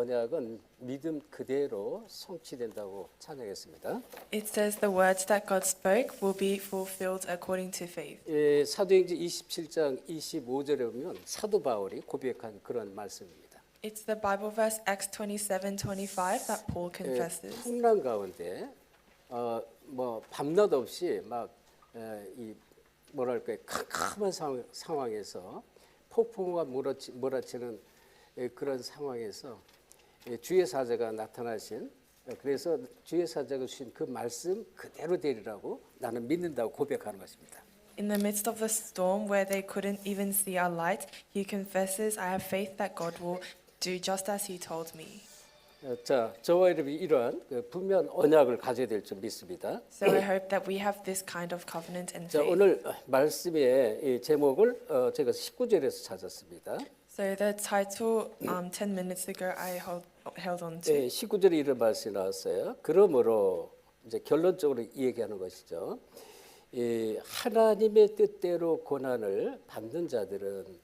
언약은 믿음 그대로 성취된다고 찬양했습니다. It says the words that God spoke will be fulfilled according to faith. 예, 사도행전 27장 25절에 보면 사도 바울이 고백한 그런 말씀입니다. It's the Bible verse Acts 27:25 that Paul 예, confesses. 풍랑 가운데 뭐 밤낮 없이 막 이 뭐랄까 캄캄한 상황에서 폭풍우가 몰아치는 그런 상황에서 주의 사자가 나타나신 그래서 주의 사자가 주신 그 말씀 그대로 되리라고 나는 믿는다고 고백하는 것입니다. In the midst of the storm where they couldn't even see our light, he confesses, I have faith that God will do just as he told me. 자, 저와 여러분이 이러한 분명한 언약을 가져야 될 줄 믿습니다. So I hope that we have this kind of covenant and 자, faith. 오늘 말씀의 이 제목을 제가 19절에서 찾았습니다. So the title 10 minutes ago I held on to. 19절에 이런 말씀이 나왔어요. 그러므로 이제 결론적으로 이 얘기하는 것이죠. 이 하나님의 뜻대로 고난을 받는 자들은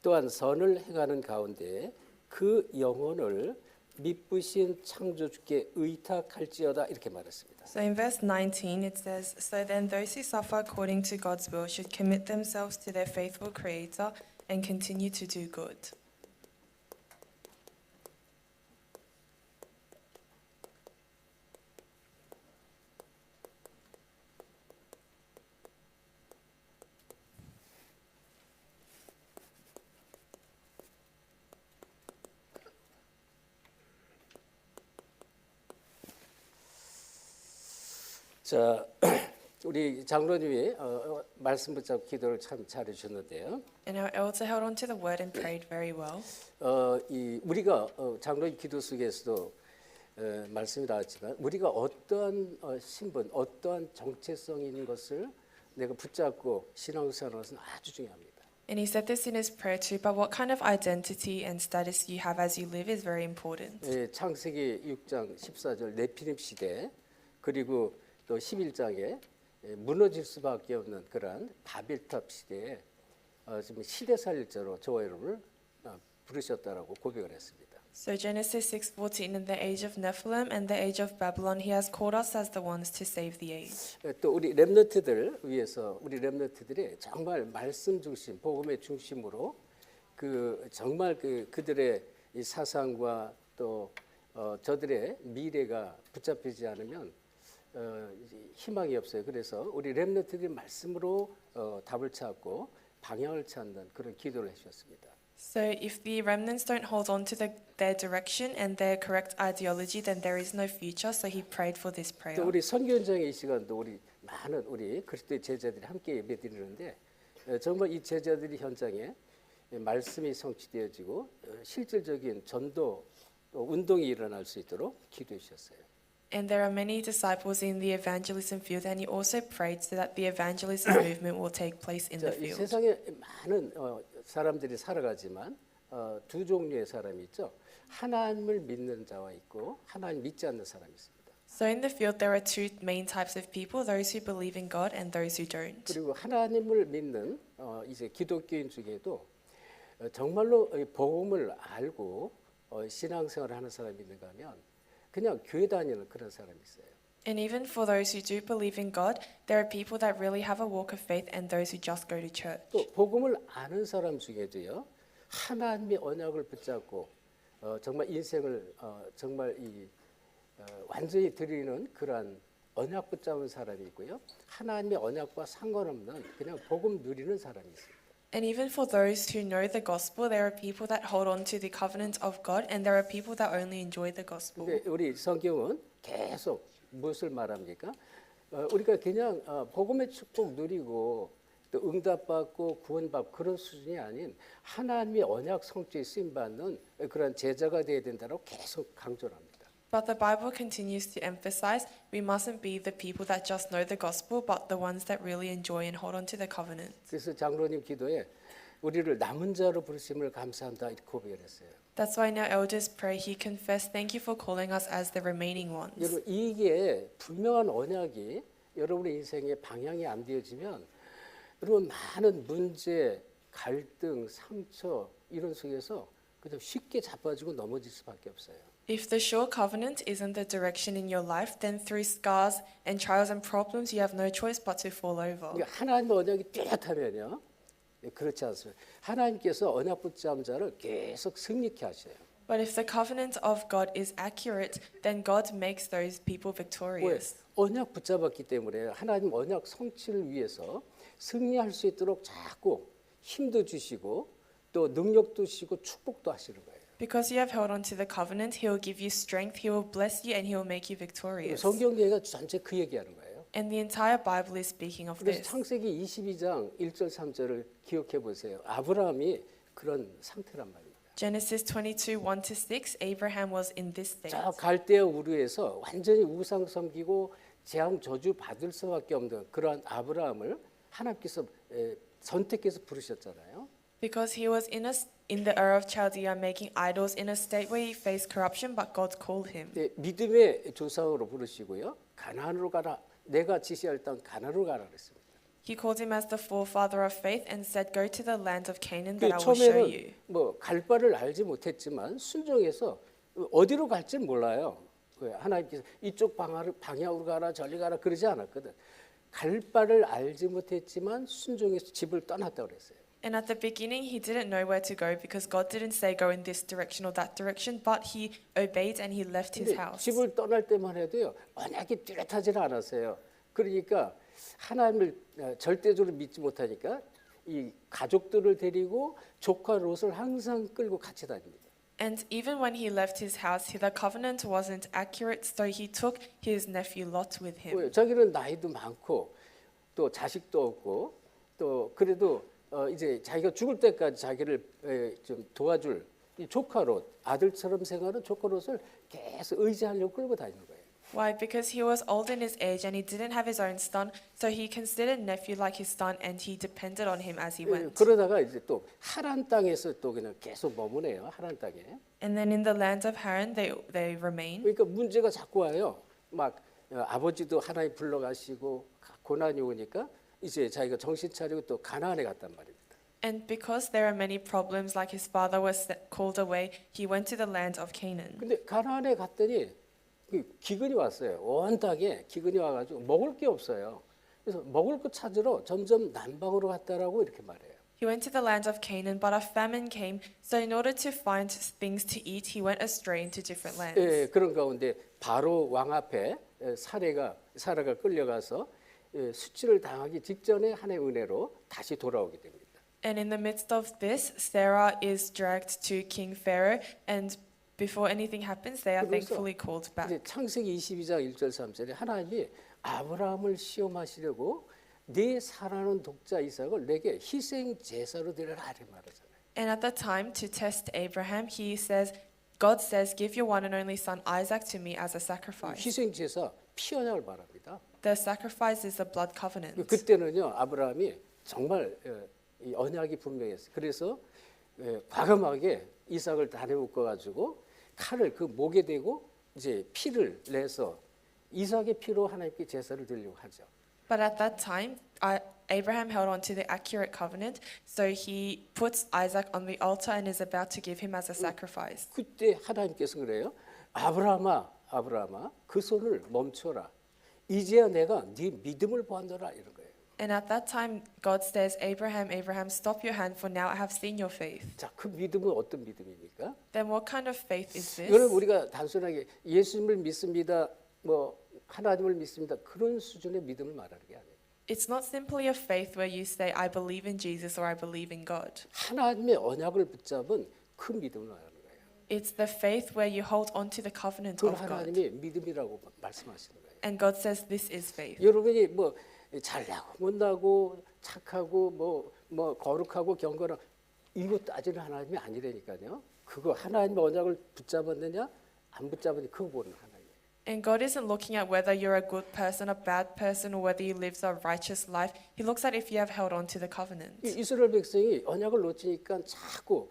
또한 선을 행하는 가운데 그 영혼을 미쁘신 창조주께 의탁할지어다 이렇게 말했습니다. So in verse 19 it says, So then those who suffer according to God's will should commit themselves to their faithful Creator and continue to do good. 자, 우리 장로님이 말씀 붙잡고 기도를 참 잘해주셨는데요. And our elder held on to the word and prayed very well. 우리가 장로님 기도 속에서도 말씀이 나왔지만 우리가 어떠한 신분, 어떠한 정체성이 있는 것을 내가 붙잡고 신앙생활하는 것은 아주 중요합니다. And he said this in his prayer too, but what kind of identity and status you have as you live is very important. 창세기 6장 14절 네피림 시대 그리고 또 11장에 무너질 수밖에 없는 그러한 바벨탑 시대에 지금 시대살일자로 저와 여러분을 부르셨다라고 고백을 했습니다. So Genesis 6:14, in the age of Nephilim and the age of Babylon, he has called us as the ones to save the age. 또 우리 렘넌트들 위해서 우리 렘넌트들이 정말 말씀 중심, 복음의 중심으로 그 정말 그들의 이 사상과 또 저들의 미래가 붙잡히지 않으면 희망이 없어요. 그래서 우리 렘넌트들이 말씀으로 답을 찾고 방향을 찾는 그런 기도를 해주셨습니다. So if the remnants don't hold on to their direction and their correct ideology, then there is no future. So he prayed for this prayer. 또 우리 선교 현장의 이 시간도 우리 많은 우리 그리스도의 제자들이 함께 예배드리는데 정말 이 제자들이 현장에 말씀이 성취되어지고 실질적인 전도 또 운동이 일어날 수 있도록 기도해 주셨어요. And there are many disciples in the evangelism field, and he also prayed so that the evangelism movement will take place in the 이 field. 세상에 많은 사람들이 살아가지만 두 종류의 사람이 있죠. 하나님을 믿는 자와 있고 하나님 믿지 않는 사람이 있습니다. So in the field there are two main types of people, those who believe in God and those who don't. 그리고 하나님을 믿는 이제 기독교인 중에도 정말로 복음을 알고 신앙생활을 하는 사람이 있는가 하면 그냥 교회 다니는 그런 사람이 있어요. And even for those who do believe in God, there are people that really have a walk of faith and those who just go to church. 또 복음을 아는 사람 중에도요. 하나님의 언약을 붙잡고 정말 인생을 정말 완전히 드리는 그러한 언약 붙잡은 사람이 있고요. 하나님의 언약과 상관없는 그냥 복음 누리는 사람이 있어요. And even for those who know the gospel, there are people that hold on to the covenant of God, and there are people that only enjoy the gospel. 근데 우리 성경은 계속 무엇을 말합니까? 우리가 그냥 복음의 축복 누리고 또 응답받고 구원받고 그런 수준이 아닌 하나님의 언약 성취에 쓰임받는 그런 제자가 되어야 된다고 계속 강조를 합니다. But the Bible continues to emphasize we mustn't be the people that just know the gospel, but the ones that really enjoy and hold on to the covenant. 그래서 장로님 기도에 우리를 남은 자로 부르심을 감사한다 이렇게 고백을 했어요. That's why in our elders' prayer he confessed, thank you for calling us as the remaining ones. 여러분 이게 분명한 언약이 여러분의 인생의 방향이 안 되어지면 여러분 많은 문제, 갈등, 상처 이런 속에서 그냥 쉽게 자빠지고 넘어질 수밖에 없어요. If the sure covenant isn't the direction in your life, then through scars and trials and problems, you have no choice but to fall over. 그러니까 하나님의 언약이 뚜렷하면요. 그렇지 않습니다. 하나님께서 언약 붙잡은 자를 계속 승리케 하셔요. But if the covenant of God is accurate, then God makes those people 왜? victorious. 언약 붙잡았기 때문에 하나님 언약 성취를 위해서 승리할 수 있도록 자꾸 힘도 주시고 또 능력도 주시고 축복도 하시는 거예요. Because you have held on to the covenant, He will give you strength, He will bless you, and He will make you victorious. 성경 얘기가 전체 그 얘기하는 거예요. And the entire Bible is speaking of 그래서 this. 창세기 22장 1절 3절을 기억해 보세요. 아브라함이 그런 상태란 말입니다. Genesis 22, 1-6, Abraham was in this state. 저 갈대아 우르에서 완전히 우상 섬기고 재앙 저주 받을 수밖에 없는 그러한 아브라함을 하나님께서 선택해서 부르셨잖아요. Because he was in the Ur of Chaldea making idols in a state where he faced corruption, but God called him. 믿음의 조상으로 부르시고요. 가나안으로 가라. 내가 지시할 땅 가나안으로 가라 그랬습니다. He called him as the forefather of faith and said, "Go to the land of Canaan that I will show 처음에는 you." 갈 바를 알지 못했지만 순종해서 어디로 갈지 몰라요. 하나님께서 이쪽 방향으로 가라 저리 가라 그러지 않았거든. 갈 바를 알지 못했지만 순종해서 집을 떠났다 그랬어요. And at the beginning, he didn't know where to go because God didn't say go in this direction or that direction, but he obeyed and he left his 근데 house. 집을 떠날 때만 해도요. 언약이 뚜렷하지는 않았어요. 그러니까 하나님을 절대적으로 믿지 못하니까 이 가족들을 데리고 조카 롯을 항상 끌고 같이 다닙니다. And even when he left his house, the covenant wasn't accurate, so he took his nephew Lot with him. 자기는 나이도 많고 또 자식도 없고 또 그래도 이제 자기가 죽을 때까지 자기를 좀 도와줄 이 조카 롯, 아들처럼 생각하는 조카 롯을 계속 의지하려고 끌고 다니는 거예요. Why? Because he was old in his age and he didn't have his own son, so he considered nephew like his son and he depended on him as he went. 그러다가 이제 또 하란 땅에서 또 그냥 계속 머무네요. 하란 땅에. And then in the land of Haran, they remain. 그러니까 문제가 자꾸 와요. 막 아버지도 하나님 불러가시고 고난이 오니까 이제 자기가 정신 차리고 또 가나안에 갔단 말입니다. And because there are many problems, like his father was called away, he went to the land of Canaan. 근데 가나안에 갔더니 기근이 왔어요. 온 땅에 기근이 와가지고 먹을 게 없어요. 그래서 먹을 거 찾으러 점점 남방으로 갔다라고 이렇게 말해요. He went to the land of Canaan, but a famine came, so in order to find things to eat, he went astray into different lands. 그런 가운데 바로 왕 앞에 사라가 끌려가서 수치를 당하기 직전에 하나님의 은혜로 다시 돌아오게 됩니다. And in the midst of this, Sarah is dragged to King Pharaoh, and before anything happens, they are 그래서 thankfully called back. 이제 창세기 22장 1절 3절에 하나님이 아브라함을 시험하시려고 네 사랑하는 독자 이삭을 내게 희생 제사로 드려라 이렇게 말하잖아요. And at the time to test Abraham, God says, "Give your one and only son Isaac to me as a sacrifice." 희생 제사 피 언약을 말합니다. The sacrifice is the blood covenant. 그때는요 아브라함이 정말 이 언약이 분명했어요. 그래서 과감하게 이삭을 다리 묶어 가지고 칼을 그 목에 대고 이제 피를 내서 이삭의 피로 하나님께 제사를 드리려고 하죠. But at that time, Abraham held on to the accurate covenant, so he puts Isaac on the altar and is about to give him as a sacrifice. 그때 하나님께서 그래요. 아브라함아, 그 손을 멈춰라. 이제야 내가 네 믿음을 보았노라 이런 거예요. And at that time, God says, Abraham, stop your hand, for now I have seen your faith. 자, 그 믿음은 어떤 믿음입니까? Then what kind of faith is this? 여러분 우리가 단순하게 예수님을 믿습니다, 하나님을 믿습니다 그런 수준의 믿음을 말하는 게 아니에요. It's not simply a faith where you say, I believe in Jesus or I believe in God. 하나님의 언약을 붙잡은 큰 믿음을 말하는 거예요. It's the faith where you hold on to the covenant 그걸 of God. 하나님이 믿음이라고 말씀하시는 거예요. And God says this is faith. 여러분이 잘나고 못나고 착하고 거룩하고 경건하고 이거 따지는 하나님이 아니라니까요. 그거 하나님의 언약을 붙잡았느냐 안 붙잡았느냐 그거 보는 하나님. And God isn't looking at whether you're a good person, a bad person, or whether you live a righteous life. He looks at if you have held on to the covenant. 이스라엘 백성이 언약을 놓치니까 자꾸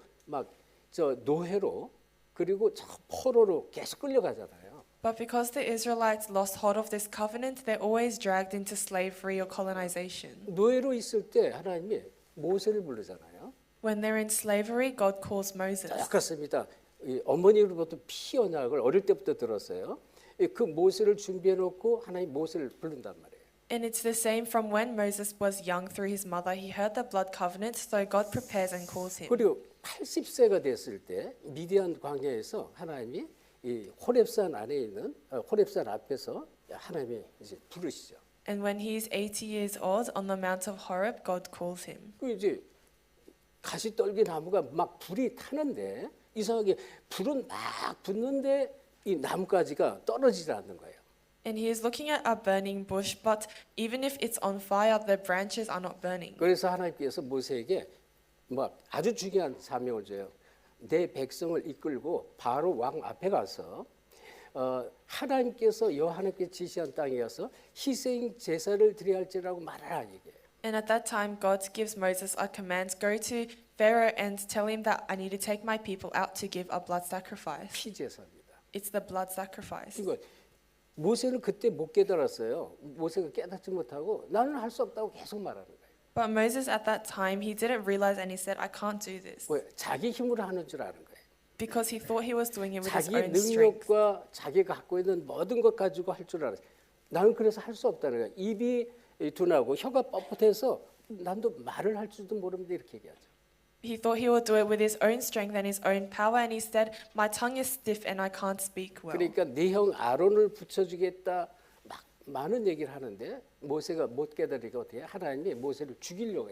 노예로 그리고 포로로 계속 끌려가잖아요. But because the Israelites lost hold of this covenant, they're always dragged into slavery or colonization. 노예로 있을 때 하나님이 모세를 부르잖아요. When they're in slavery, God calls Moses. 똑같습니다. 이 어머니로부터 피 언약을 어릴 때부터 들었어요. 그 모세를 준비해 놓고 하나님 모세를 부른단 말이에요. And it's the same from when Moses was young through his mother. He heard the blood covenant, so God prepares and calls him. 그리고 80세가 됐을 때 미디안 광야에서 하나님이 이 호렙산 안에 있는 호렙산 앞에서 하나님이 이제 부르시죠. And when he's 80 years old on the Mount of Horeb, God calls him. 그 이제 가시떨기 나무가 막 불이 타는데 이상하게 불은 막 붙는데 이 나뭇가지가 떨어지지 않는 거예요. And he is looking at a burning bush, but even if it's on fire, the branches are not burning. 그래서 하나님께서 모세에게 뭐 아주 중요한 사명을 줘요. 내 백성을 이끌고 바로 왕 앞에 가서 하나님께서 여호와께 지시한 땅에 가서 희생 제사를 드려야 할지라고 말하라 얘기해요. And at that time, God gives Moses a command: go to Pharaoh and tell him that I need to take my people out to give a blood sacrifice. 피 제사입니다. It's the blood sacrifice. 그러니까 모세는 그때 못 깨달았어요. 모세가 깨닫지 못하고 나는 할 수 없다고 계속 말하는 거예요. But Moses at that time, he didn't realize and he said, I can't do this. 왜? 자기 힘으로 하는 줄 아는 거예요. Because he thought he was doing it with his 자기 own strength. 능력과 자기가 갖고 있는 모든 것 가지고 할 줄 알았어요. 나는 그래서 할 수 없다는 거예요. 입이 둔하고 혀가 뻣뻣해서 난도 말을 할 줄도 모르는데 이렇게 얘기하죠. He thought he would do it with his own strength and his own power, and he said, my tongue is stiff and I can't speak well. 그러니까 네 형 아론을 붙여주겠다 막 많은 얘기를 하는데 모세가 못 깨달으니까 어떻게 해요? 하나님이 모세를 죽이려고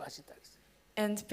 하신다 그랬어요. And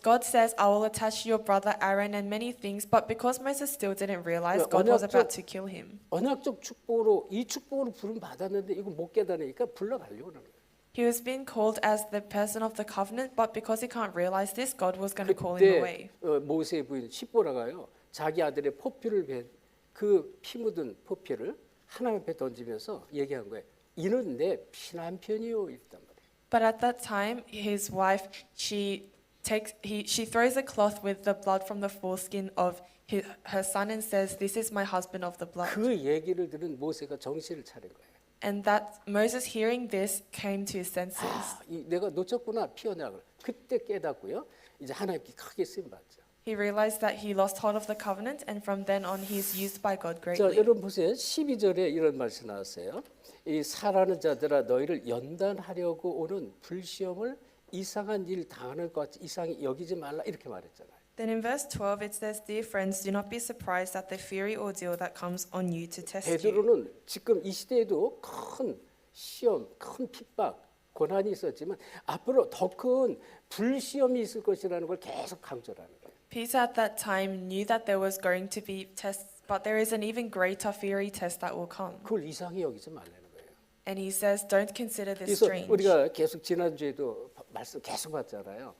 God says, I will attach your brother Aaron and many things, but because Moses still didn't realize, God was about to kill him. 언약적 축복으로 이 축복으로 부름 받았는데 이거 못 깨달으니까 불러가려고 하는 거예요. He was being called as the person of the covenant, but because he can't realize this, God was going to call him away. 그때 모세의 부인 십보라가요 자기 아들의 포피를 그 피 묻은 포피를 하나님 앞에 던지면서 얘기한 거예요. 이는 내 피난편이요 이랬단 말이에요. But at that time, his wife, she throws a cloth with the blood from the foreskin of her son and says, this is my husband of the blood. 그 얘기를 들은 모세가 정신을 차린 거예요. And that Moses hearing this came to his senses. 내가 놓쳤구나 피 언약을. 그때 깨닫고요. 이제 하나님께 크게 쓰임 받죠. He realized that he lost hold of the covenant, and from then on, he is used by God 자, greatly. 여러분 보세요. 12절에 이런 말씀 나왔어요. 이 사랑하는 자들아 너희를 연단하려고 오는 불시험을 이상한 일 당하는 것 같이 이상히 여기지 말라 이렇게 말했잖아요. Then in verse 12 it says, Dear friends, do not be surprised at the fiery ordeal that comes on you to test you. 베드로는 지금 이 시대에도 큰 시험, 큰 핍박, 고난이 있었지만 앞으로 더 큰 불시험이 있을 것이라는 걸 계속 강조를 하는 거예요. Peter at that time knew that there was going to be tests, but there is an even greater fiery test that will come. 그걸 이상히 여기지 말라는 거예요. And he says, don't consider this 그래서 strange. 우리가 계속 지난주에도 말씀 계속 봤잖아요.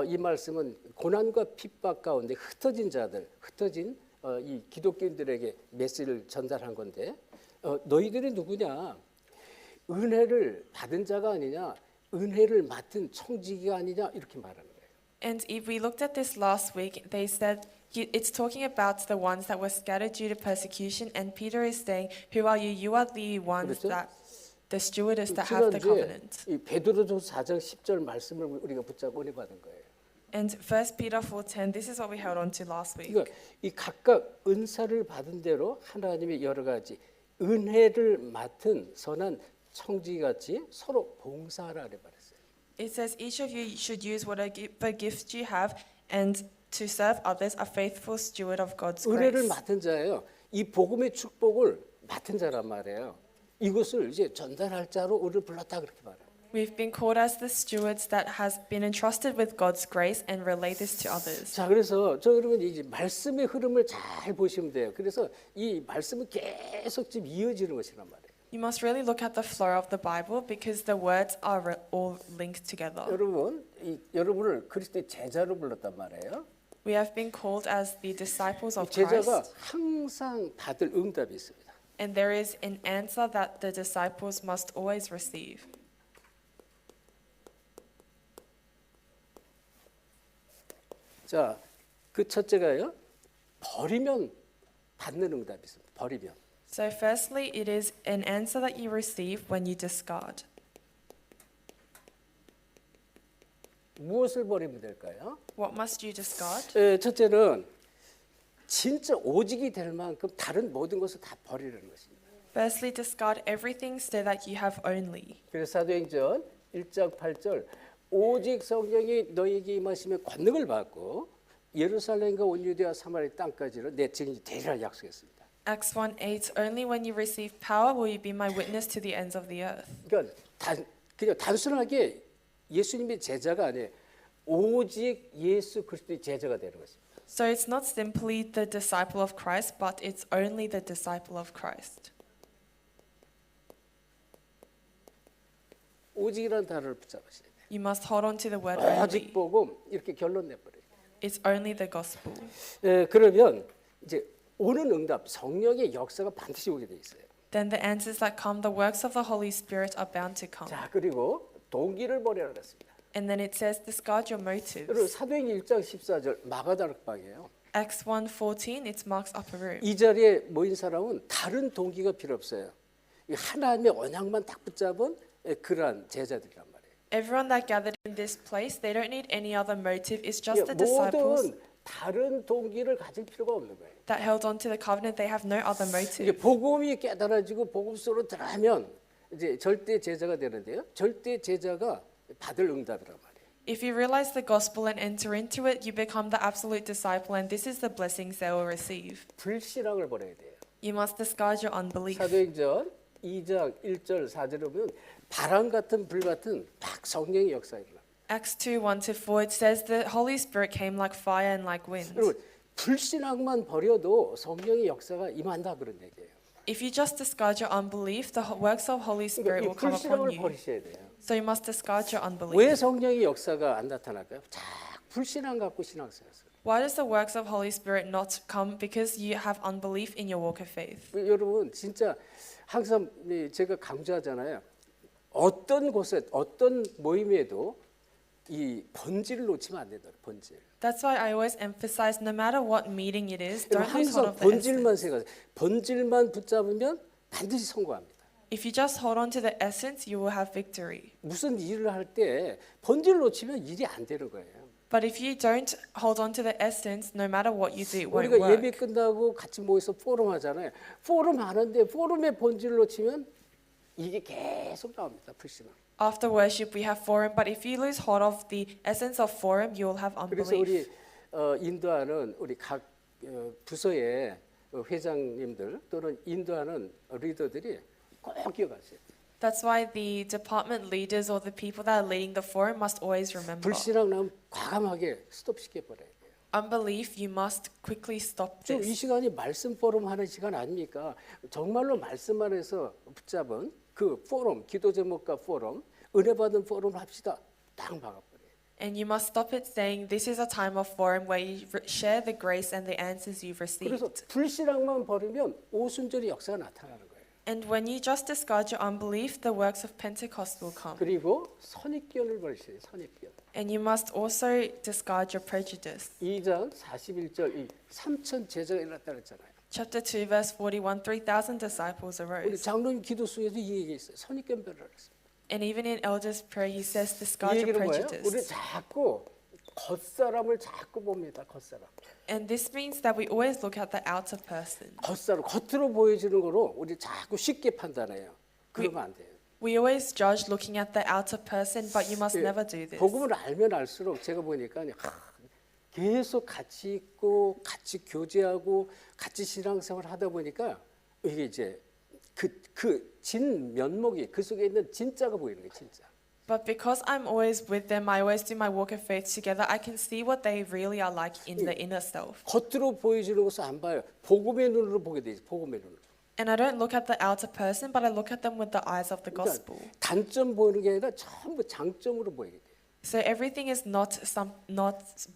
이 말씀은 고난과 핍박 가운데 흩어진 자들, 흩어진 이 기독교인들에게 메시지를 전달한 건데 너희들이 누구냐? 은혜를 받은 자가 아니냐? 은혜를 맡은 청지기가 아니냐? 이렇게 말하는 거예요. And if we looked at this last week, they said it's talking about the ones that were scattered due to persecution, and Peter is saying, who are you? You are the ones 그렇죠? that the stewardess that have the covenant. 이 베드로전서 4장 10절 말씀을 우리가 붙잡고 은혜 받은 거예요. And 1 Peter 4:10, this is what we held on to last week. 그러니까 이 각각 은사를 받은 대로 하나님의 여러 가지 은혜를 맡은 선한 청지같이 서로 봉사하라 그래 말했어요. It says each of you should use whatever gift you have and to serve others, a faithful steward of God's 은혜를 grace. 맡은 자예요. 이 복음의 축복을 맡은 자란 말이에요. 이것을 이제 전달할 자로 우리를 불렀다 그렇게 말해요. We've been called as the stewards that has been entrusted with God's grace and relay this to others. 자, 그래서 저 여러분 이제 말씀의 흐름을 잘 보시면 돼요. 그래서 이 말씀은 계속 지금 이어지는 것이란 말이에요. You must really look at the flow of the Bible because the words are all linked together. 여러분, 여러분을 그리스도의 제자로 불렀단 말이에요. We have been called as the disciples of 제자가 Christ, 항상 받을 응답이 있습니다. and there is an answer that the disciples must always receive. 자, 그 첫째가요. 버리면 받는 응답이 있습니다. 버리면. So firstly, it is an answer that you receive when you discard. 무엇을 버리면 될까요? What must you discard? 첫째는 진짜 오직이 될 만큼 다른 모든 것을 다 버리려는 것입니다. Firstly, discard everything so that you have only. 그래서 사도행전 1장 8절 오직 성령이 너희에게 임하시면 권능을 받고 예루살렘과 온 유대와 사마리아 땅까지는 내 증인이 되리라 약속했습니다. Acts 1:8 Only when you receive power will you be my witness to the ends of the earth. 그러니까 그냥 단순하게 예수님의 제자가 아니에요. 오직 예수 그리스도의 제자가 되는 것입니다. So it's not simply the disciple of Christ, but it's only the disciple of Christ. 오직이라는 단어를 붙잡으셔야 돼요. You must hold on to the word 오직 only. 복음 이렇게 결론 내버려요. It's only the gospel. 그러면 이제 오는 응답 성령의 역사가 반드시 오게 돼 있어요. Then the answers that come, the works of the Holy Spirit are bound to come. 자 그리고 동기를 버려라 그랬습니다. And then it says, discard your 여러분 motives. 사도행전 1장 14절 마가다락방이에요. Acts 1:14, it's Mark's upper room. 이 자리에 모인 사람은 다른 동기가 필요 없어요. 이 하나님의 언약만 딱 붙잡은 그러한 제자들이란 말이에요. Everyone that gathered in this place, they don't need any other motive. It's just the disciples 모든 다른 동기를 가질 필요가 없는 거예요. that held on to the covenant. They have no other 이게 motive. 복음이 깨달아지고 복음 속으로 들어가면 이제 절대 제자가 되는데요. 절대 제자가 받을 응답이란 말이에요. If you realize the gospel and enter into it, you become the absolute disciple, and this is the blessings they will receive. 불신앙을 버려야 돼요. You must discard your unbelief. 사도행전 2장 1절 4절에 보면 바람 같은 불 같은 막 성령의 역사가 일어나. Acts 2:1-4, it says the Holy Spirit came like fire and like wind. 여러분 불신앙만 버려도 성령의 역사가 임한다 그런 얘기예요. If you just discard your unbelief, the works of Holy Spirit 그러니까 이 will come upon 불신앙을 you. 버리셔야 돼요. So you must discard your unbelief. 왜 성령의 역사가 안 나타날까요? 자, 불신앙 갖고 신앙생활. Why does the works of Holy Spirit not come? Because you have unbelief in your walk of faith. 여러분 진짜 항상 제가 강조하잖아요. 어떤 곳에 어떤 모임에도 이 본질을 놓치면 안 된다. 본질. That's why I always emphasize, no matter what meeting it is, don't lose hold 항상 of the essence. 본질만 생각해. 본질만 붙잡으면 반드시 성공합니다. If you just hold on to the essence, you will have victory. 무슨 일을 할 때 본질을 놓치면 일이 안 되는 거예요. But if you don't hold on to the essence, no matter what you do, it won't 우리가 예배 work. 끝나고 같이 모여서 포럼 하잖아요. 포럼 하는데 포럼의 본질을 놓치면 이게 계속 나옵니다. 불신앙. After worship, we have forum, but if you lose hold of the essence of forum, you will have 그래서 unbelief. 우리 인도하는 우리 각 부서의 회장님들 또는 인도하는 리더들이 꼭 기억하세요. That's why the department leaders or the people that are leading the forum must always remember. 불신앙 나면 과감하게 스톱시켜 버려야 돼요. Unbelief, you must quickly stop 지금 이 this. 시간이 말씀 포럼 하는 시간 아닙니까? 정말로 말씀 안에서 붙잡은 그 포럼, 기도 제목과 포럼, 은혜 받은 포럼을 합시다. 딱 막아버려요. And you must stop it saying, this is a time of forum where you share the grace and the answers you've 그래서 received. 불신앙만 버리면 오순절의 역사가 나타나는 거예요. And when you just discard your unbelief, the works of Pentecost will come. 그리고 선입견을 버리셔야 돼요. 선입견. And you must also discard your prejudice. 2장 41절 이 3천 제자가 일어났다 그랬잖아요. Chapter 2, verse 41, 3,000 disciples 우리 arose. 장로님 기도 속에도 이 얘기 있어요. 선입견 버리라 그랬어요. And even in elders' prayer, he says, 이 discard your 얘기는 뭐예요? 우리 prejudice. 자꾸 겉사람을 자꾸 봅니다. 겉사람. And this means that we always look at the outer person. 겉사람 겉으로 보여지는 거로 우리 자꾸 쉽게 판단해요. 그러면 안 돼요. We always judge looking at the outer person, but you must 예, never do this. 복음을 알면 알수록 제가 보니까 계속 같이 있고 같이 교제하고 같이 신앙생활 하다 보니까 이게 이제 그 진 면목이 그 속에 있는 진짜가 보이는 거예요. 진짜. But because I'm always with them, I always do my walk of faith together, I can see what they really are like in the inner self. 겉으로 보여지는 것을 안 봐요. 복음의 눈으로 보게 되죠. 복음의 눈으로. And I don't look at the outer person, but I look at them with the eyes of the 그러니까 gospel. 단점 보이는 게 아니라 전부 장점으로 보이게 돼요. So everything is not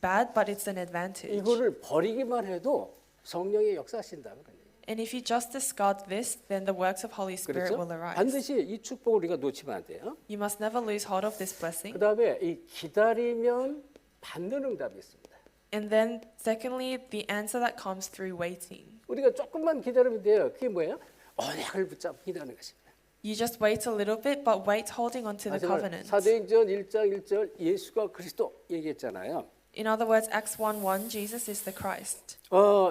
bad, but it's an advantage. 이거를 버리기만 해도 성령의 역사하신다 그런 얘기예요. And if you just discard this, then the works of Holy Spirit 그렇죠? will arise. 반드시 이 축복을 우리가 놓치면 안 돼요. You must never lose hold of this blessing. 그다음에 이 기다리면 받는 응답이 있습니다. And then secondly, the answer that comes through waiting. 우리가 조금만 기다리면 돼요. 그게 뭐예요? 언약을 붙잡고 기다리는 것입니다. You just wait a little bit, but wait holding on to the covenant. 사도행전 1장 1절 예수가 그리스도 얘기했잖아요. In other words, Acts 1:1, Jesus is the Christ.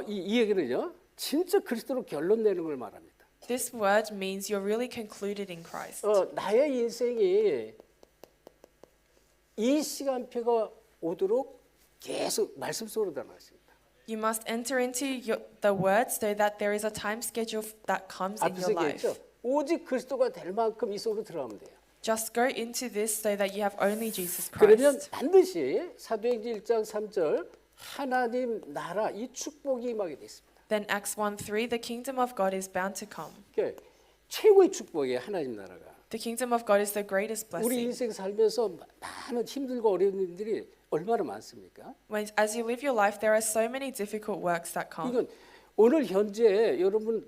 이 얘기는요. 진짜 그리스도로 결론 내는 걸 말합니다. This word means you're really concluded in Christ. 나의 인생이 이 시간표가 오도록 계속 말씀 속으로 들어가십니다. You must enter into the word so that there is a time schedule that comes in 앞에서 your life. 얘기했죠. 오직 그리스도가 될 만큼 이 속으로 들어가면 돼요. Just go into this so that you have only Jesus 그러면 Christ. 반드시 사도행전 1장 3절 하나님 나라 이 축복이 임하게 돼 있습니다. Then Acts 1:3, the kingdom of God is bound to come. 그러니까 최고의 축복이에요. 하나님 나라가. The kingdom of God is the greatest 우리 blessing. 인생 살면서 많은 힘들고 어려운 일들이 얼마나 많습니까? As you live your life, there are so many difficult works that come. 이건 오늘 현재 여러분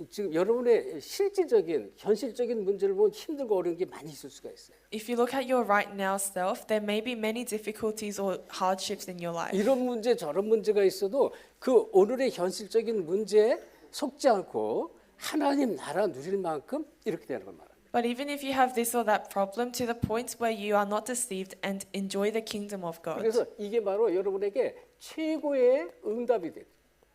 지금 여러분의 실질적인 현실적인 문제를 보면 힘들고 어려운 게 많이 있을 수가 있어요. If you look at your right now self, there may be many difficulties or hardships in your life. 이런 문제 저런 문제가 있어도 그 오늘의 현실적인 문제에 속지 않고 하나님 나라 누릴 만큼 이렇게 되는 걸 말합니다. But even if you have this or that problem, to the point where you are not deceived and enjoy the kingdom of God. 그래서 이게 바로 여러분에게 최고의 응답이 돼요.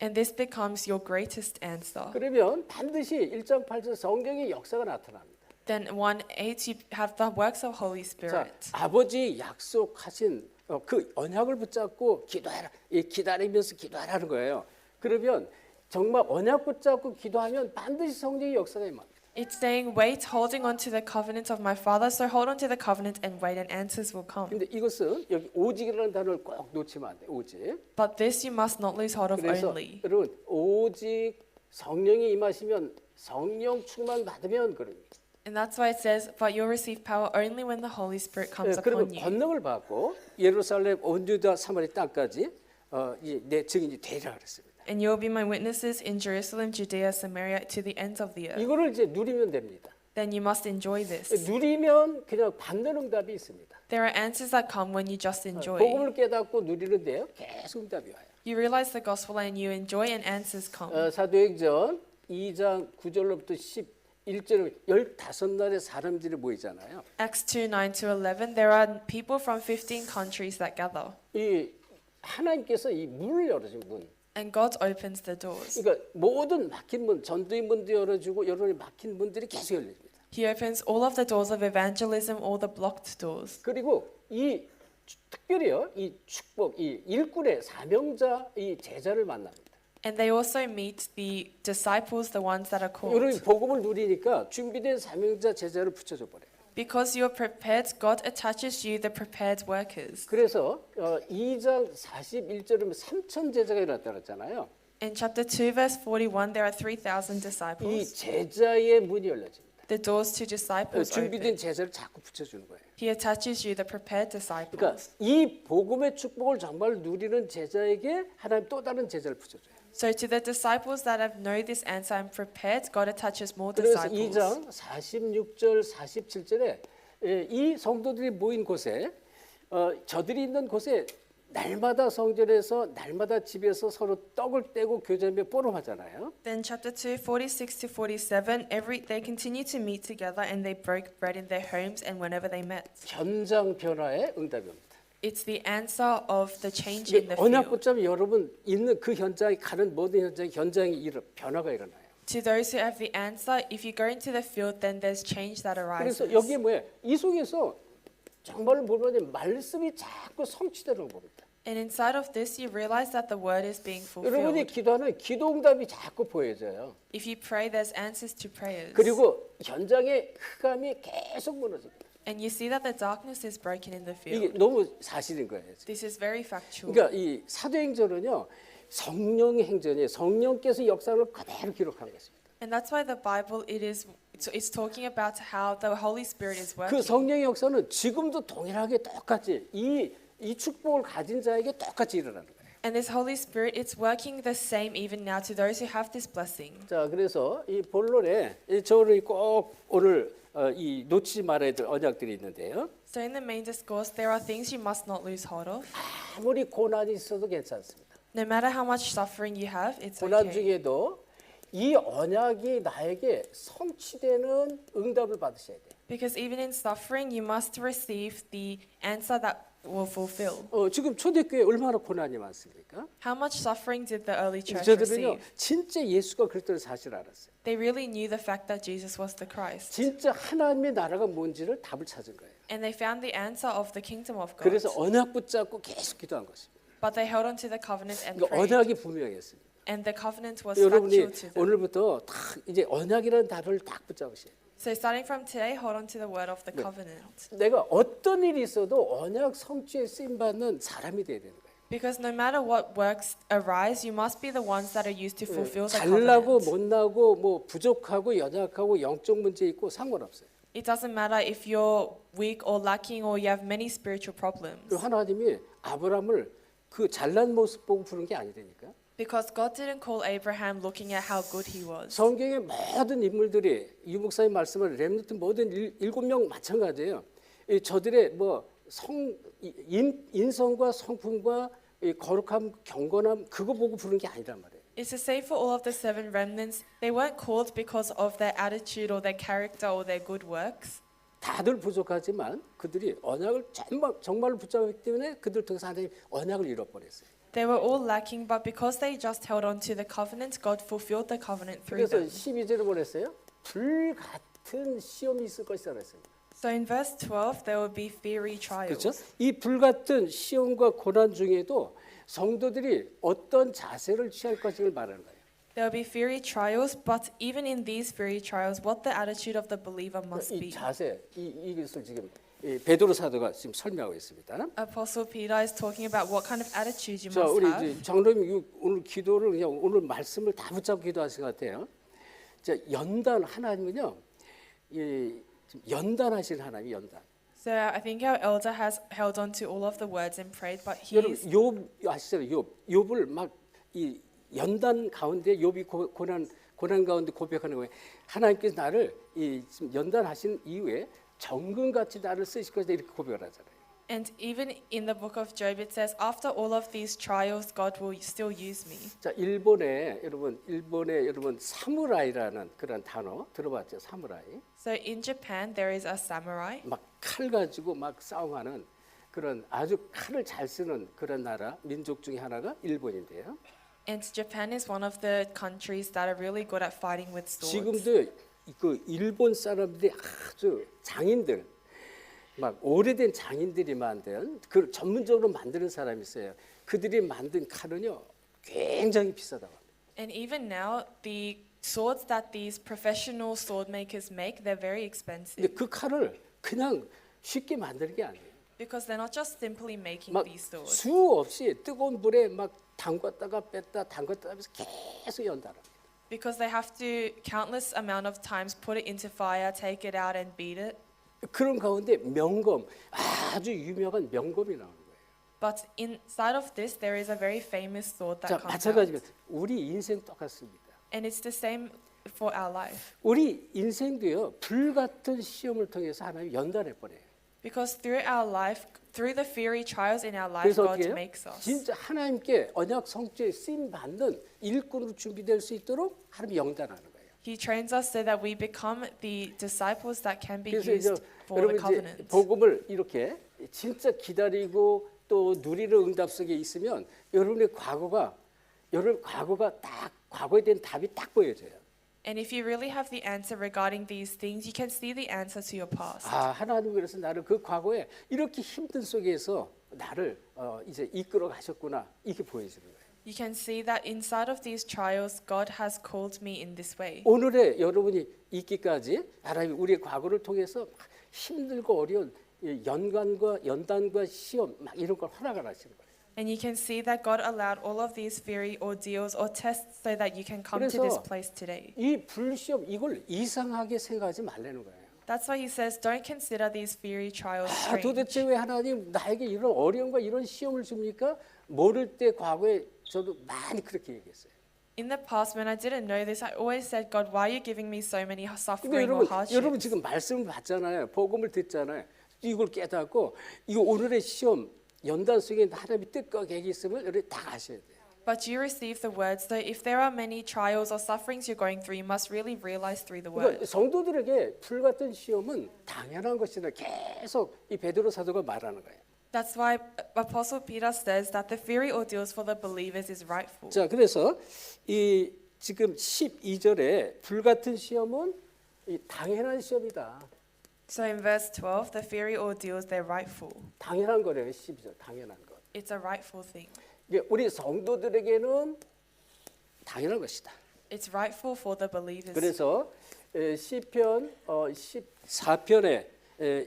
And this becomes your greatest answer. 그러면 반드시 1장 8절 성경의 역사가 나타납니다. Then 1:8, you have the works of Holy 자, Spirit. 아버지 약속하신 그 언약을 붙잡고 기도해라. 기다리면서 기도하라는 거예요. 그러면 정말 언약 붙잡고 기도하면 반드시 성령의 역사가 임합니다. It's saying, wait, holding on to the covenant of my father. So hold on to the covenant and wait, and answers will come. 근데 이것은 여기 오직이라는 단어를 꼭 놓치면 안 돼. 오직. But this you must not lose hold of 그래서 only. 여러분 오직 성령이 임하시면 성령 충만 받으면 그럽니다. And that's why it says, but you'll receive power only when the Holy Spirit comes 그러면 upon you. 권능을 받고 예루살렘 온 유다 사마리 땅까지 내 증인이 되리라 그랬습니다. And you will be my witnesses in Jerusalem, Judea, Samaria, to the ends of the earth. 이거를 이제 누리면 됩니다. Then you must enjoy this. 누리면 그냥 받는 응답이 있습니다. There are answers that come when you just enjoy. 복음을 깨닫고 누리는데요. 계속 응답이 와요. You realize the gospel and you enjoy, and answers come. 사도행전 2장 9절로부터 11절 15날의 사람들이 모이잖아요. Acts 2:9-11, there are people from 15 countries that gather. 이 하나님께서 이 문을 열어준 문. And God opens the doors. 그러니까 모든 막힌 문, 전도의 문도 열어주고 여러분의 막힌 문들이 계속 열립니다. He opens all of the doors of evangelism, all the blocked doors. 그리고 이 특별히요, 이 축복, 이 일꾼의 사명자, 이 제자를 만납니다. And they also meet the disciples, the ones that are 여러분 called. 복음을 누리니까 준비된 사명자 제자를 붙여줘 버려요. Because you are prepared, God attaches you the prepared workers. 그래서 2장 41절이면 3천 제자가 일어났다 그랬잖아요. In chapter 2, verse 41, there are 3,000 이 disciples. 제자의 문이 열려집니다. The doors to disciples 준비된 open. 제자를 자꾸 붙여주는 거예요. He attaches you the prepared 그러니까 disciples. 이 복음의 축복을 정말 누리는 제자에게 하나님 또 다른 제자를 붙여줘요. So to the disciples that have know this answer and prepared, God attaches more 그래서 disciples. 2장 46절 47절에 이 성도들이 모인 곳에 저들이 있는 곳에 날마다 성전에서 날마다 집에서 서로 떡을 떼고 교제하며 포럼하잖아요. Then chapter 2, 46-47, they continue to meet together and they broke bread in their homes and whenever they met. 현장 변화의 응답입니다. It's the answer of the change in the 언약 field. 붙잡으면 여러분 있는 그 현장에 가는 모든 현장에 변화가 일어나요. To those who have the answer, if you go into the field, then there's change that arises. 그래서 여기에 뭐예요? 이 속에서 정말 보면 말씀이 자꾸 성취되는 겁니다. And inside of this, you realize that the word is being 여러분이 fulfilled. 기도하는 기도 응답이 자꾸 보여져요. If you pray, there's answers to prayers. 그리고 현장의 흑암이 계속 무너집니다. And you see that the darkness is broken in the 이게 field. 너무 사실인 거예요. This is very factual. 그러니까 이 사도행전은요 성령의 행전이 성령께서 역사를 그대로 기록한 것입니다. And that's why the Bible it's talking about how the Holy Spirit is 그 working. 성령의 역사는 지금도 동일하게 똑같이 이 축복을 가진 자에게 똑같이 일어나는 거예요. And this Holy Spirit, it's working the same even now to those who have this blessing. 자, 그래서 이 본론에 저를 꼭 오늘 이 놓치지 말아야 될 언약들이 있는데요. So in the main discourse, there are things you must not lose hold of. 아무리 고난이 있어도 괜찮습니다. No matter how much suffering you have, it's 고난 okay. 중에도 이 언약이 나에게 성취되는 응답을 받으셔야 돼요. Because even in suffering, you must receive the answer that will fulfill. 지금 초대교회 얼마나 고난이 많습니까? How much suffering did the early church 저들은요 receive? 진짜 예수가 그리스도를 사실 알았어요. They really knew the fact that Jesus was the Christ. 진짜 하나님의 나라가 뭔지를 답을 찾은 거예요. And they found the answer of the kingdom of God. 그래서 언약 붙잡고 계속 기도한 것입니다. But they held on to the covenant and 그러니까 prayed. 언약이 분명했습니다. And the covenant was 여러분이 factual to them. 오늘부터 딱 이제 언약이라는 단어를 딱 붙잡으셔야 돼요. So starting from today, hold on to the word of the covenant. 내가 어떤 일이 있어도 언약 성취에 쓰임 받는 사람이 돼야 되는 거예요. Because no matter what works arise, you must be the ones that are used to fulfill the 잘나고 covenant. 못나고 뭐 부족하고 연약하고 영적 문제 있고 상관없어요. It doesn't matter if you're weak or lacking or you have many spiritual problems. 그 하나님이 아브라함을 그 잘난 모습 보고 부른 게 아니라니까. Because God didn't call Abraham looking at how good he was. 성경의 모든 인물들이 유 목사님 말씀을 렘넌트 모든 7명 마찬가지예요. 저들의 인성과 성품과 거룩함, 경건함 그거 보고 부른 게 아니란 말이에요. It's the same for all of the seven remnants. They weren't called because of their attitude or their character or their good works. 다들 부족하지만 그들이 언약을 정말로 붙잡았기 때문에 그들 통해서 하나님 언약을 이뤄버렸어요. They were all lacking, but because they just held on to the covenant, God fulfilled the covenant through 그래서 them. 12절에 보냈어요. 불같은 시험이 있을 것이라 그랬어요. So in verse 12, there will be fiery trials. 그렇죠? 이 불같은 시험과 고난 중에도 성도들이 어떤 자세를 취할 것을 말하는 거예요. There will be fiery trials, but even in these fiery trials, what the attitude of the believer must 이 be. 자세, 이것을 지금 베드로 사도가 지금 설명하고 있습니다. Apostle Peter is talking about what kind of attitude you 자, must 우리 have. 이제 장로님 오늘 기도를 그냥 오늘 말씀을 다 붙잡고 기도하신 것 같아요. 자, 연단 하나님은요, 연단하신 하나님 연단. So I think our elder has held on to all of the words and prayed, but 여러분 he's 욥 아시잖아요. 욥을 막 이 연단 가운데 욥이 고난 가운데 고백하는 거예요. 하나님께서 나를 지금 연단하신 이후에 정금같이 나를 쓰실 것이다 이렇게 고백을 하잖아요. and even in the book of Job it says, after all of these trials, God will still use me. 자, 일본에 여러분 사무라이라는 그런 단어 들어봤죠? 사무라이. So in Japan there is a samurai. 막 칼 가지고 막 싸움하는 그런 아주 칼을 잘 쓰는 그런 나라 민족 중에 하나가 일본인데요. And Japan is one of the countries that are really good at fighting with swords. 지금도 그 일본 사람들이 아주 장인들 막 오래된 장인들이 만든 그 전문적으로 만드는 사람이 있어요. 그들이 만든 칼은요 굉장히 비싸다고 합니다. And even now, the swords that these professional sword makers make, they're very expensive. 근데 그 칼을 그냥 쉽게 만드는 게 아니에요. Because they're not just simply making 막 these swords. 수없이 뜨거운 불에 막 담갔다가 뺐다 담갔다 하면서 계속 연달아요. Because they have to countless amount of times put it into fire, take it out and beat it. 그런 가운데 명검 아주 유명한 명검이 나오는 거예요. But inside of this, there is a very famous sword that 자, comes 마찬가지로 out. 우리 인생 똑같습니다. And it's the same for our life. 우리 인생도요 불같은 시험을 통해서 하나님 연단해 버려요. Because through our life, through the fiery trials in our life, 그래서 God 어떻게 해요? makes us. 진짜 하나님께 언약 성취에 쓰임 받는 일꾼으로 준비될 수 있도록 하나님이 연단하는 거예요. He trains us so that we become the disciples that can be 그래서 이제 used for the 여러분 이제 covenant. 복음을 이렇게 진짜 기다리고 또 누리는 응답 속에 있으면 여러분 과거가 딱 과거에 대한 답이 딱 보여져요. And if you really have the answer regarding these things, you can see the answer to your past. 아, 하나님 그래서 나를 그 과거에 이렇게 힘든 속에서 나를 이제 이끌어 가셨구나 이렇게 보여지는 거예요. You can see that inside of these trials, God has called me in this way. 오늘의 여러분이 있기까지 하나님 우리의 과거를 통해서 막 힘들고 어려운 연단과 시험 막 이런 걸 허락을 하시는 거예요. And you can see that God allowed all of these fiery ordeals or tests so that you can come to this 그래서 place today. 이 불시험 이걸 이상하게 생각하지 말라는 거예요. That's why he says, don't consider these fiery trials 아, strange. 도대체 왜 하나님 나에게 이런 어려움과 이런 시험을 줍니까? 모를 때 과거에 저도 많이 그렇게 얘기했어요. In the past, when I didn't know this, I always said, God, why are you giving me so many 근데 suffering or 여러분 hardships? 지금 말씀을 받잖아요. 복음을 듣잖아요. 이걸 깨닫고 이거 오늘의 시험 연단 속에 하나님이 뜻과 계획이 있음을 여러분 다 아셔야 돼요. But you receive the word, so if there are many trials or sufferings you're going through, you must really realize through the 그러니까 word. 성도들에게 불같은 시험은 당연한 것이다. 계속 이 베드로 사도가 말하는 거예요. That's why Apostle Peter says that the fiery ordeals for the believers is rightful. 자, 그래서 이 지금 12절에 불같은 시험은 이 당연한 시험이다. So in verse 12, the fiery ordeals, they're rightful. 당연한 거래요. 12절 당연한 것. It's a rightful thing. 이게 우리 성도들에게는 당연한 것이다. It's rightful for the believers. 그래서 시편 14편에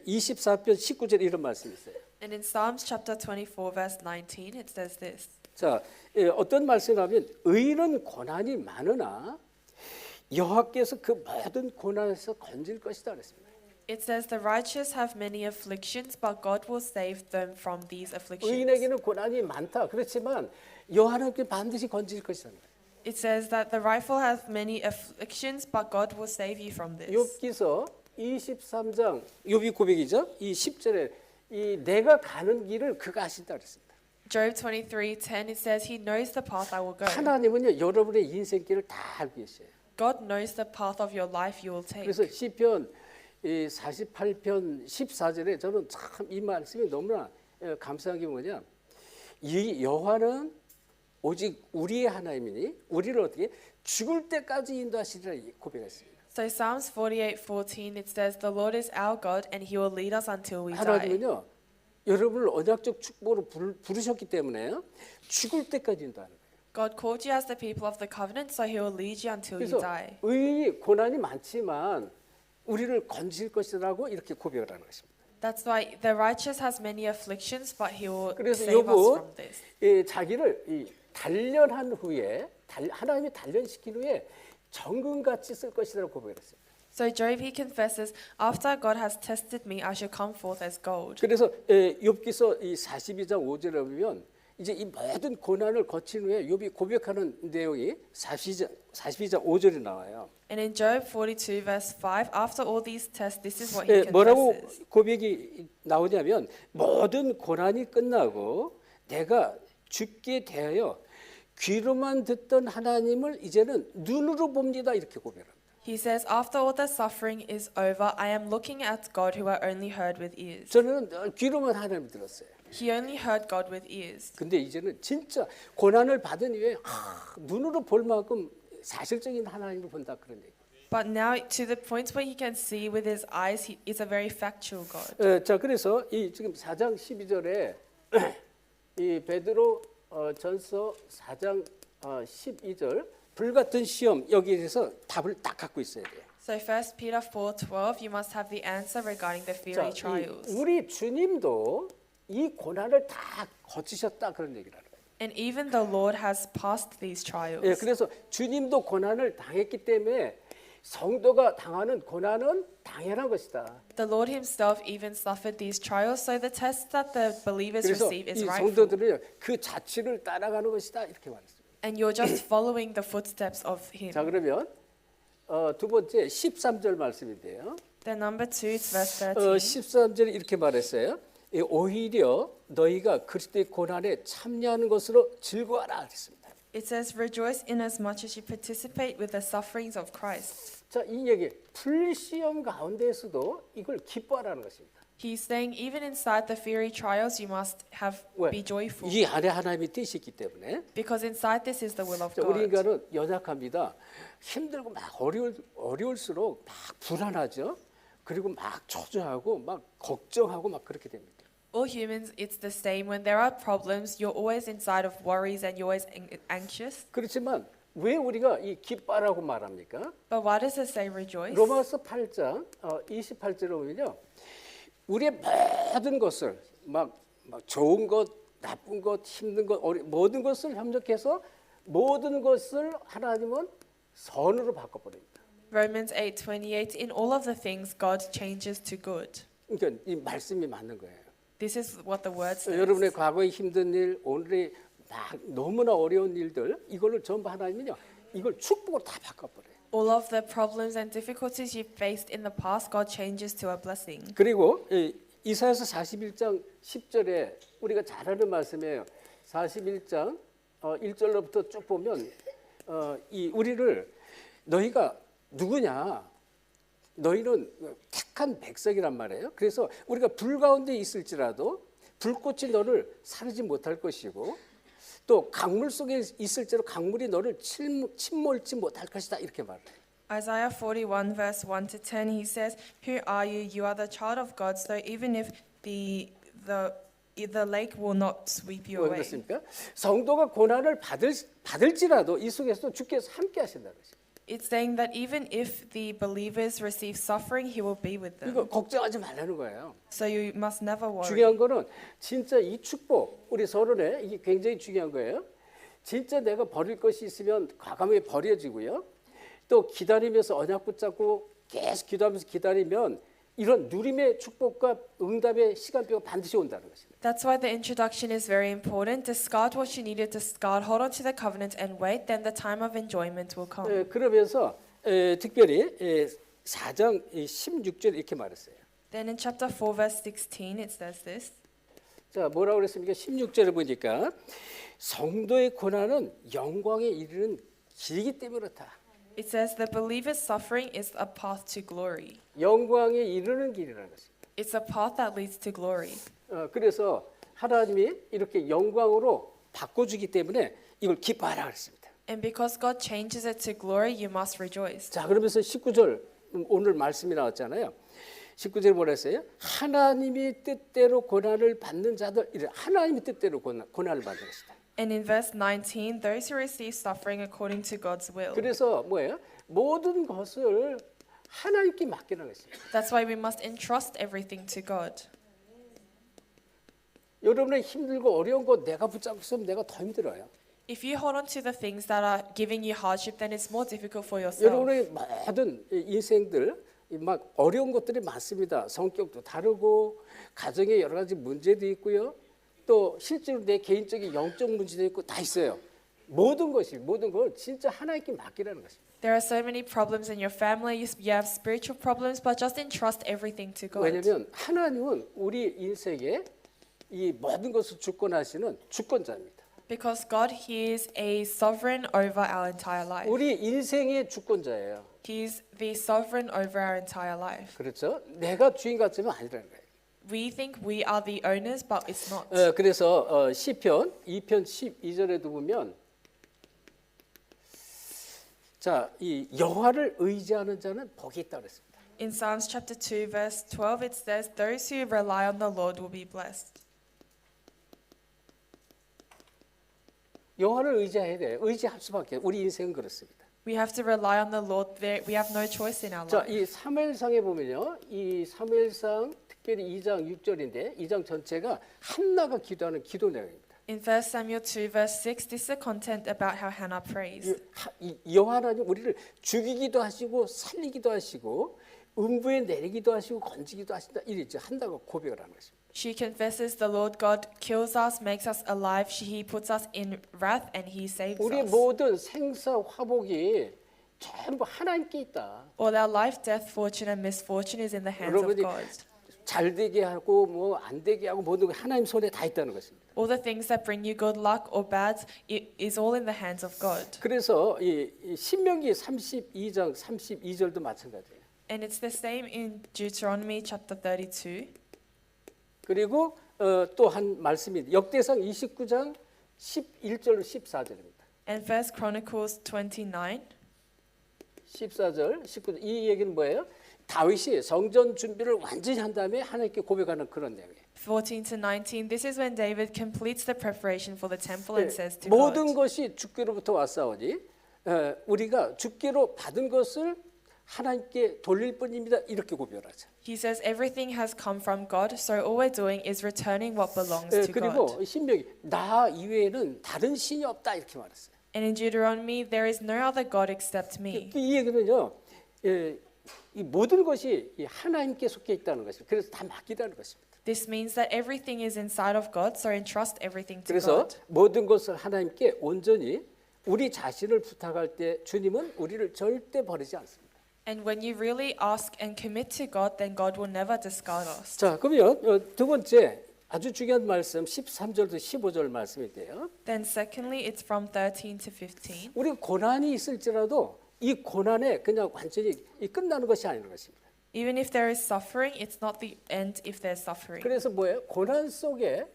24편 19절 이런 말씀이 있어요. And in Psalms chapter 24, verse 19, it says this. 자, 어떤 말씀이냐면 의인은 고난이 많으나 여호와께서 그 모든 고난에서 건질 것이다 그랬습니다. It says the righteous have many afflictions, but God will save them from these afflictions. 의인에게는 고난이 많다. 그렇지만 여호와는 반드시 건질 것이다. It says that the rightful have many afflictions, but God will save you from this. 욥기서 23장 욥이 고백이죠. 이 10절에 이 내가 가는 길을 그가 아신다 그랬습니다. Job 23:10 it says he knows the path I will go. 하나님은요 여러분의 인생길을 다 알고 계세요. God knows the path of your life you will take. 그래서 시편 48편 14절에 저는 참 이 말씀이 너무나 감사한 게 뭐냐? 이 여호와는 오직 우리의 하나님이니 우리를 어떻게 죽을 때까지 인도하시리라 고백했습니다. So Psalms 48:14 it says the Lord is our God and he will lead us until we die. 하나님은요 여러분을 언약적 축복으로 부르셨기 때문에 죽을 때까지 인도하는 거예요. God called you as the people of the covenant, so he will lead you until you 그래서 die. 의인이 고난이 많지만 우리를 건질 것이라고 이렇게 고백을 하는 것입니다. That's why the righteous has many afflictions, but he will 그래서 save us 욥은 from this. 자기를 단련한 후에 하나님이 단련시킨 후에 정금같이 쓸 것이라고 고백했습니다. So Job he confesses, after God has tested me, I shall come forth as gold. 그래서 욥기서 42장 5절에 보면 이제 이 모든 고난을 거친 후에 욥이 고백하는 내용이 42장 5절에 나와요. And in Job 42 verse 5, after all these tests, this is what he 뭐라고 confesses. 고백이 나오냐면 모든 고난이 끝나고 내가 죽게 되어 귀로만 듣던 하나님을 이제는 눈으로 봅니다 이렇게 고백합니다. He says, after all the suffering is over, I am looking at God who I only heard with ears. 저는 귀로만 하나님을 들었어요. He only heard God with ears. 근데 이제는 진짜 고난을 받은 이후에 눈으로 볼 만큼 사실적인 하나님을 본다 그런 얘기. But now to the point where he can see with his eyes, he is a very factual God. 자 그래서 이 지금 4장 12절에 이 베드로 전서 4장 12절 불같은 시험 여기에 대해서 답을 딱 갖고 있어야 돼요. So 1 Peter 4:12, you must have the answer regarding the fiery trials. 우리 주님도 이 고난을 다 거치셨다 그런 얘기를 하는 거예요. And even the Lord has passed these trials. 그래서 주님도 고난을 당했기 때문에 성도가 당하는 고난은 당연한 것이다. The Lord himself even suffered these trials, so the test that the believers 그래서 receive is 이 rightful. 성도들은 그 자취를 따라가는 것이다 이렇게 말했습니다. And you're just following the footsteps of him. 자 그러면 두 번째 13절 말씀인데요. Then number 2, it's verse 13. 13절에 이렇게 말했어요. 오히려 너희가 그리스도의 고난에 참여하는 것으로 즐거워하라 그랬습니다. It says, rejoice inasmuch as you participate with the sufferings of Christ. 자, 이 얘기 불시험 가운데에서도 이걸 기뻐하라는 것입니다. He's saying even inside the fiery trials you must 왜? be joyful. 이 안에 하나님의 뜻이 있기 때문에 Because inside this is the will of 자, 우리 God. 인간은 연약합니다. 힘들고 막 어려울수록 막 불안하죠. 그리고 막 초조하고 막 걱정하고 막 그렇게 됩니다. All humans, it's the same. When there are problems, you're always inside of worries and you're always anxious. 그렇지만 왜 우리가 이 기뻐하라고 말합니까? But why does it say rejoice? 로마서 8장 28절에 보면요. 우리의 모든 것을 막 좋은 것, 나쁜 것, 힘든 것, 모든 것을 협력해서 모든 것을 하나님은 선으로 바꿔버립니다. Romans 8:28. In all of the things, God changes to good. 그러니까 이 말씀이 맞는 거예요. This is what the word says. 여러분의 과거의 힘든 일, 오늘의 막 너무나 어려운 일들, 이걸로 전부 하나님은요, 이걸 축복으로 다 바꿔버려요. All of the problems and difficulties you faced in the past, God changes to a blessing. 그리고 이사야서 41장 10절에 우리가 잘 아는 말씀이에요. 41장 1절로부터 쭉 보면 이 우리를 너희가 누구냐? 너희는 택한 백성이란 말이에요. 그래서 우리가 불 가운데 있을지라도 불꽃이 너를 사르지 못할 것이고 또 강물 속에 있을지라도 강물이 너를 침몰지 못할 것이다 이렇게 말해요. Isaiah 41 verse 1 to 10, he says, "Who are you? You are the child of God. So even if the lake will not sweep you 왜 away." 그렇습니까? 성도가 고난을 받을지라도 이 속에서 주께서 함께 하신다는 것이에요. It's saying that even if the believers receive suffering, he will be with them. 이거 걱정하지 말라는 거예요. So you must never worry. 중요한 거는 진짜 이 축복 우리 서론에 이게 굉장히 중요한 거예요. 진짜 내가 버릴 것이 있으면 과감하게 버려지고요. 또 기다리면서 언약 붙잡고 계속 기도하면서 기다리면 이런 누림의 축복과 응답의 시간표가 반드시 온다는 것입니다. That's why the introduction is very important. Discard what you needed to discard, hold on to the covenant and wait, then the time of enjoyment will come. 그러면서 특별히 4장 16절 이렇게 말했어요. Then in chapter 4 verse 16 it says this. 자, 뭐라고 그랬습니까? 16절을 보니까 성도의 고난은 영광에 이르는 길이기 때문에 그렇다. It says the believer's suffering is a path to glory. 영광에 이르는 길이라는 것입니다. It's a path that leads to glory. 그래서 하나님이 이렇게 영광으로 바꿔주기 때문에 이걸 기뻐하라 그랬습니다. And because God changes it to glory, you must rejoice. 자, 그러면서 19절 오늘 말씀이 나왔잖아요. 19절 뭐라 했어요? 하나님이 뜻대로 고난을 받는 자들, 하나님이 뜻대로 고난을 받는 것이다. And in verse 19, those who receive suffering according to God's will. 그래서 뭐예요? 모든 것을 하나님께 맡기라는 것입니다. That's why we must entrust everything to God. 여러분의 힘들고 어려운 거 내가 붙잡고 있으면 내가 더 힘들어요. If you hold on to the things that are giving you hardship, then it's more difficult for yourself. 여러분의 모든 인생들 막 어려운 것들이 많습니다. 성격도 다르고 가정에 여러 가지 문제도 있고요. 또 실제로 내 개인적인 영적 문제도 있고 다 있어요. 모든 걸 진짜 하나님께 맡기라는 것입니다. There are so many problems in your family. You have spiritual problems, but just entrust everything to God. 왜냐하면 하나님은 우리 인생에 이 모든 것을 주권하시는 주권자입니다. Because God, He is a sovereign over our entire life. 우리 인생의 주권자예요. He is the sovereign over our entire life. 그렇죠? 내가 주인 같지만 아니라는 거예요. We think we are the owners, but it's not. 그래서 시편 2편 12절에도 보면 자, 이 여호와를 의지하는 자는 복이 있다 그랬습니다. In Psalms chapter 2 verse 12 it says those who rely on the Lord will be blessed. 여호와를 의지해야 돼요. 의지할 수밖에. 우리 인생은 그렇습니다. We have to rely on the Lord. We have no choice in our 자, life. 이 사무엘상에 보면요. 이 사무엘상 특별히 2장 6절인데 2장 전체가 한나가 기도하는 기도 내용입니다. In 1 Samuel 2 verse 6 this is the content about how Hannah prays. 여호와 하나님 우리를 죽이기도 하시고 살리기도 하시고 음부에 내리기도 하시고 건지기도 하신다. 이랬죠. 한다고 고백을 하는 것입니다. She confesses the Lord God kills us, makes us alive. He puts us in wrath and He saves 우리 us. 모든 생사 화복이 전부 하나님께 있다. All our life, death, fortune and misfortune is in the hands of 여러분이 God. 잘 되게 하고 뭐 안 되게 하고 모든 게 하나님 손에 다 있다는 것입니다. All the things that bring you good luck or bad, it is all in the hands of God. 그래서 이 신명기 32장 32절도 마찬가지예요. And it's the same in Deuteronomy chapter 32. 그리고 또 한 말씀이 역대상 29장 11절 14절입니다. And First Chronicles 29. 14절 19절 이 얘기는 뭐예요? 다윗이 성전 준비를 완전히 한 다음에 하나님께 고백하는 그런 내용이에요. 14 to 19. This is when David completes the preparation for the temple and says to 모든 God. 것이 주께로부터 왔사오니 우리가 주께로 받은 것을 하나님께 돌릴 뿐입니다. 이렇게 고백하죠. He says everything has come from God, so all we're doing is returning what belongs to 그리고 God. 신명기 나 이외에는 다른 신이 없다 이렇게 말했어요. And in Deuteronomy, there is no other God except me. 이 얘기는요. 이 모든 것이 하나님께 속해 있다는 것입니다. 그래서 다 맡기라는 것입니다. This means that everything is inside of God, so entrust everything to 그래서 God. 모든 것을 하나님께 온전히 우리 자신을 부탁할 때 주님은 우리를 절대 버리지 않습니다. And when you really ask and commit to God, then God will never discard us. 자, 그러면 두 번째 아주 중요한 말씀 13절부터 15절 말씀인데요. Then secondly, it's from 13 to 15. 우리 고난이 있을지라도 이 고난에 그냥 완전히 끝나는 것이 아닌 것입니다. Even if there is suffering, it's not the end if there's suffering. 그래서 뭐예요? 고난 속에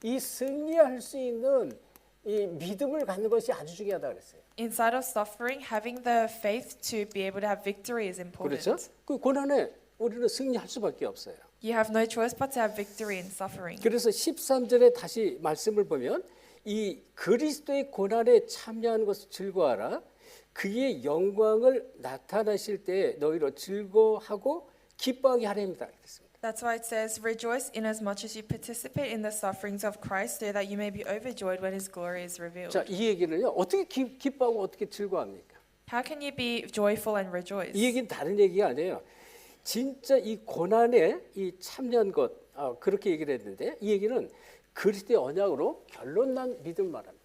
이 승리할 수 있는 이 믿음을 갖는 것이 아주 중요하다 그랬어요. Inside of suffering, having the faith to be able to have victory is important. 그렇죠? 그 고난에 우리는 승리할 수밖에 없어요. You have no choice but to have victory in suffering. 그래서 13절에 다시 말씀을 보면 이 그리스도의 고난에 참여하는 것을 즐거워하라. 그의 영광을 나타나실 때 너희로 즐거워하고 기뻐하게 하렵니다. 그랬습니다. That's why it says, rejoice in as much as you participate in the sufferings of Christ, so that you may be overjoyed when His glory is revealed. 자, 이 얘기는요. 어떻게 기뻐하고 어떻게 즐거워합니까? How can you be joyful and rejoice? 이 얘기는 다른 얘기가 아니에요. 진짜 이 고난에 이 참여한 것 그렇게 얘기를 했는데 이 얘기는 그리스도의 언약으로 결론난 믿음을 말합니다.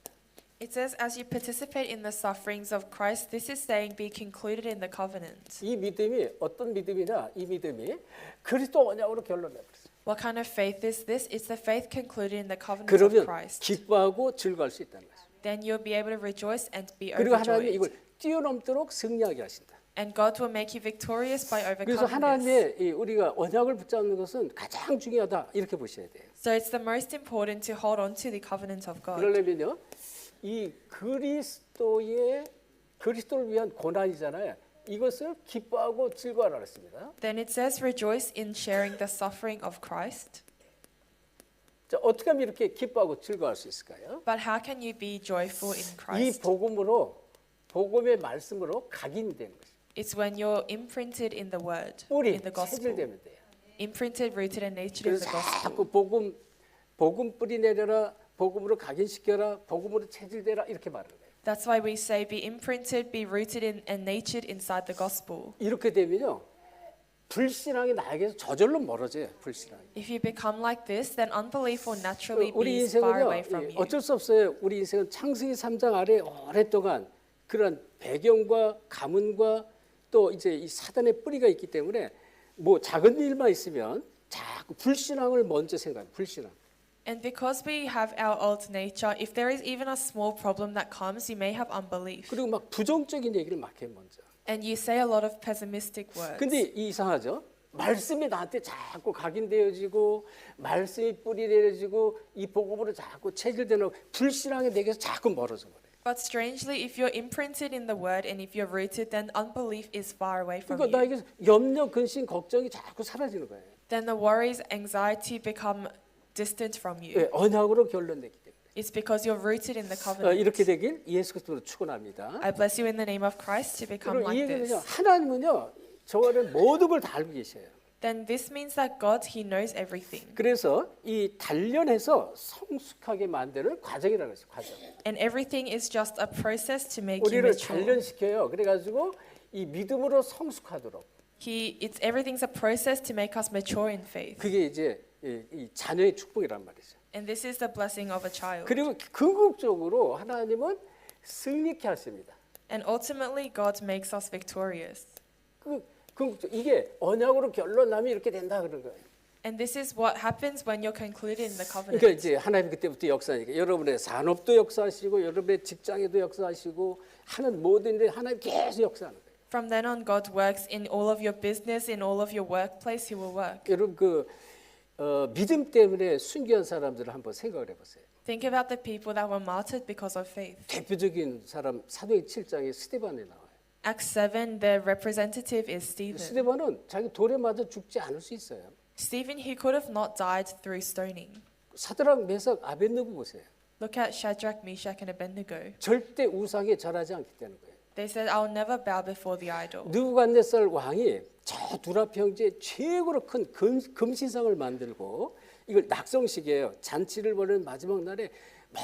It says, as you participate in the sufferings of Christ, this is saying, be concluded in the covenant. 이 믿음이 어떤 믿음이냐? 이 믿음이 그리스도 언약으로 결론내버렸어요. What kind of faith is this? It's the faith concluded in the covenant of 그러면 Christ. 기뻐하고 즐거워할 수 있다는 거죠. Then you'll be able to rejoice and be 그리고 하나님이 이걸 overjoyed. 뛰어넘도록 승리하게 하신다. And God will make you victorious by 그래서 overcoming this. 하나님의 우리가 언약을 붙잡는 것은 가장 중요하다 이렇게 보셔야 돼요. So it's the most important to hold on to the covenant of God. 그러려면요, 이 그리스도를 위한 고난이잖아요. 이것을 기뻐하고 즐거워하라 했습니다. Then it says, rejoice in sharing the suffering of Christ. 자, 어떻게 하면 이렇게 기뻐하고 즐거워할 수 있을까요? But how can you be joyful in 이 Christ? 복음의 말씀으로 각인이 되는 것이죠. It's when you're imprinted in the word, 뿌리 in the gospel. 체질되면 돼요. Imprinted, rooted, and natured in 그래서 the gospel. 자꾸 복음 뿌리 내려라, 복음으로 각인시켜라, 복음으로 체질되라 이렇게 말하는 거예요. That's why we say be imprinted, be rooted in, and natured inside the gospel. 이렇게 되면요, 불신앙이 나에게서 저절로 멀어져요. 불신앙이. If you become like this, then unbelief will naturally 우리 be far away 인생은요, from you. 어쩔 수 없어요. 우리 인생은 창세기 3장 아래 오랫동안 그런 배경과 가문과 또 이제 이 사단의 뿌리가 있기 때문에 뭐 작은 일만 있으면 자꾸 불신앙을 먼저 생각해요. 불신앙. And because we have our old nature, if there is even a small problem that comes, you may have unbelief. 그리고 막 부정적인 얘기를 막 해요, 먼저. And you say a lot of pessimistic words. 근데 이상하죠? 말씀이 나한테 자꾸 각인되어지고 말씀이 뿌리 내려지고 이 복음으로 자꾸 체질되는 불신앙이 내게서 자꾸 멀어져 버려요. But strangely, if you're imprinted in the word and if you're rooted, then unbelief is far away from 그러니까 you. 나에게 염려, 근심, 걱정이 자꾸 사라지는 거예요. Then the worries, anxiety become distant from you. 네, 언약으로 결론내기 때문에. It's because you're rooted in the covenant. 이렇게 되길 예수 그리스도로 축원합니다. I bless you in the name of Christ to become 그리고 이 like 얘기는요, this. 하나님은요, 저를 모든 걸 다 알고 계셔요. Then this means that God, He knows everything. 그래서 이 단련해서 성숙하게 만드는 과정이라는 것이죠. 과정. And everything is just a process to make you 우리를 mature. 단련시켜요. 그래가지고 이 믿음으로 성숙하도록. Everything's a process to make us mature in faith. 그게 이제 이 자녀의 축복이란 말이죠. And this is the blessing of a child. 그리고 궁극적으로 하나님은 승리케 하십니다. And ultimately, God makes us victorious. 이게 언약으로 결론나면 이렇게 된다 그런 거예요. And this is what happens when you're concluded in the 그러니까 covenant. 이제 하나님 그때부터 역사하니까 여러분의 산업도 역사하시고 여러분의 직장에도 역사하시고 하는 모든 일에 하나님 계속 역사하는 거예요. From then on, God works in all of your business, in all of your workplace, He will work. 여러분 믿음 때문에 순교한 사람들을 한번 생각을 해보세요. Think about the people that were martyred because of faith. 대표적인 사람 사도행 7장에 스데반에 나와요. Acts 7, the representative is Stephen. 스데반은 자기 돌에 맞아 죽지 않을 수 있어요. Stephen, he could have not died through stoning. 사드락, 메삭, 아벳느고 보세요. Look at Shadrach, Meshach, and Abednego. 절대 우상에 절하지 않겠다는 거예요. They said, I'll never bow before the idol. 느부갓네살 왕이 저 두라 평지에 최고로 큰 금신상을 만들고 이걸 낙성식이에요. 잔치를 벌이는 마지막 날에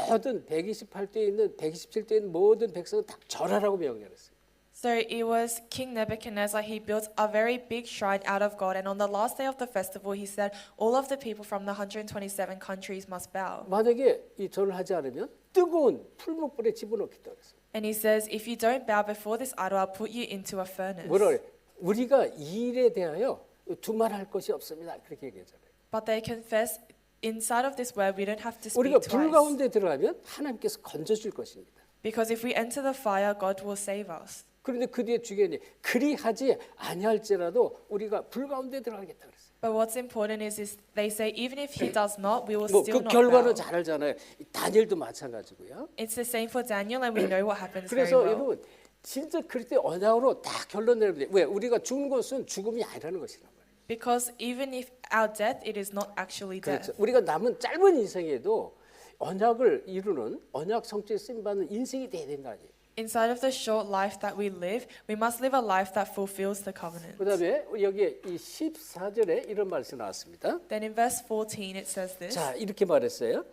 모든 127대에 있는 모든 백성은 다 절하라고 명령했어요. So it was King Nebuchadnezzar, he built a very big shrine out of God, and on the last day of the festival he said all of the people from the 127 countries must bow. 만약에 이 절을 하지 않으면 뜨거운 풀목불에 집어넣겠다 그랬어요. And he says, if you don't bow before this idol, I'll put you into a furnace. 뭐라 그래? 우리가 이 일에 대하여 두말할 것이 없습니다. 그렇게 얘기하잖아요. But they confess inside of this word, we don't have to 우리가 speak 불 twice. 가운데 들어가면 하나님께서 건져줄 것입니다. Because if we enter the fire, God will save us. 그런데 그 뒤에 중요한 게 그리하지 아니할지라도 우리가 불 가운데 들어가겠다 그랬어요. But what's important is they say even if he does not, we will 뭐 still 그 not 결과는 bow. 잘 알잖아요. 다니엘도 마찬가지고요. It's the same for Daniel, and we know what happens very 그래서 well. 여러분 진짜 그때 언약으로 다 결론 내는 데 왜 우리가 죽는 것은 죽음이 아니라는 것이란 말이에요. Because even if our death, it is not actually death. 그렇죠. 우리가 남은 짧은 인생에도 언약을 이루는 언약 성취에 쓰임 받는 인생이 돼야 된다. Inside of the short life that we live, we must live a life that fulfills the covenant. 그다음에 여기에 이 14절에 이런 말씀이 나왔습니다. Then in verse 14 it says this. 자, 이렇게 말했어요.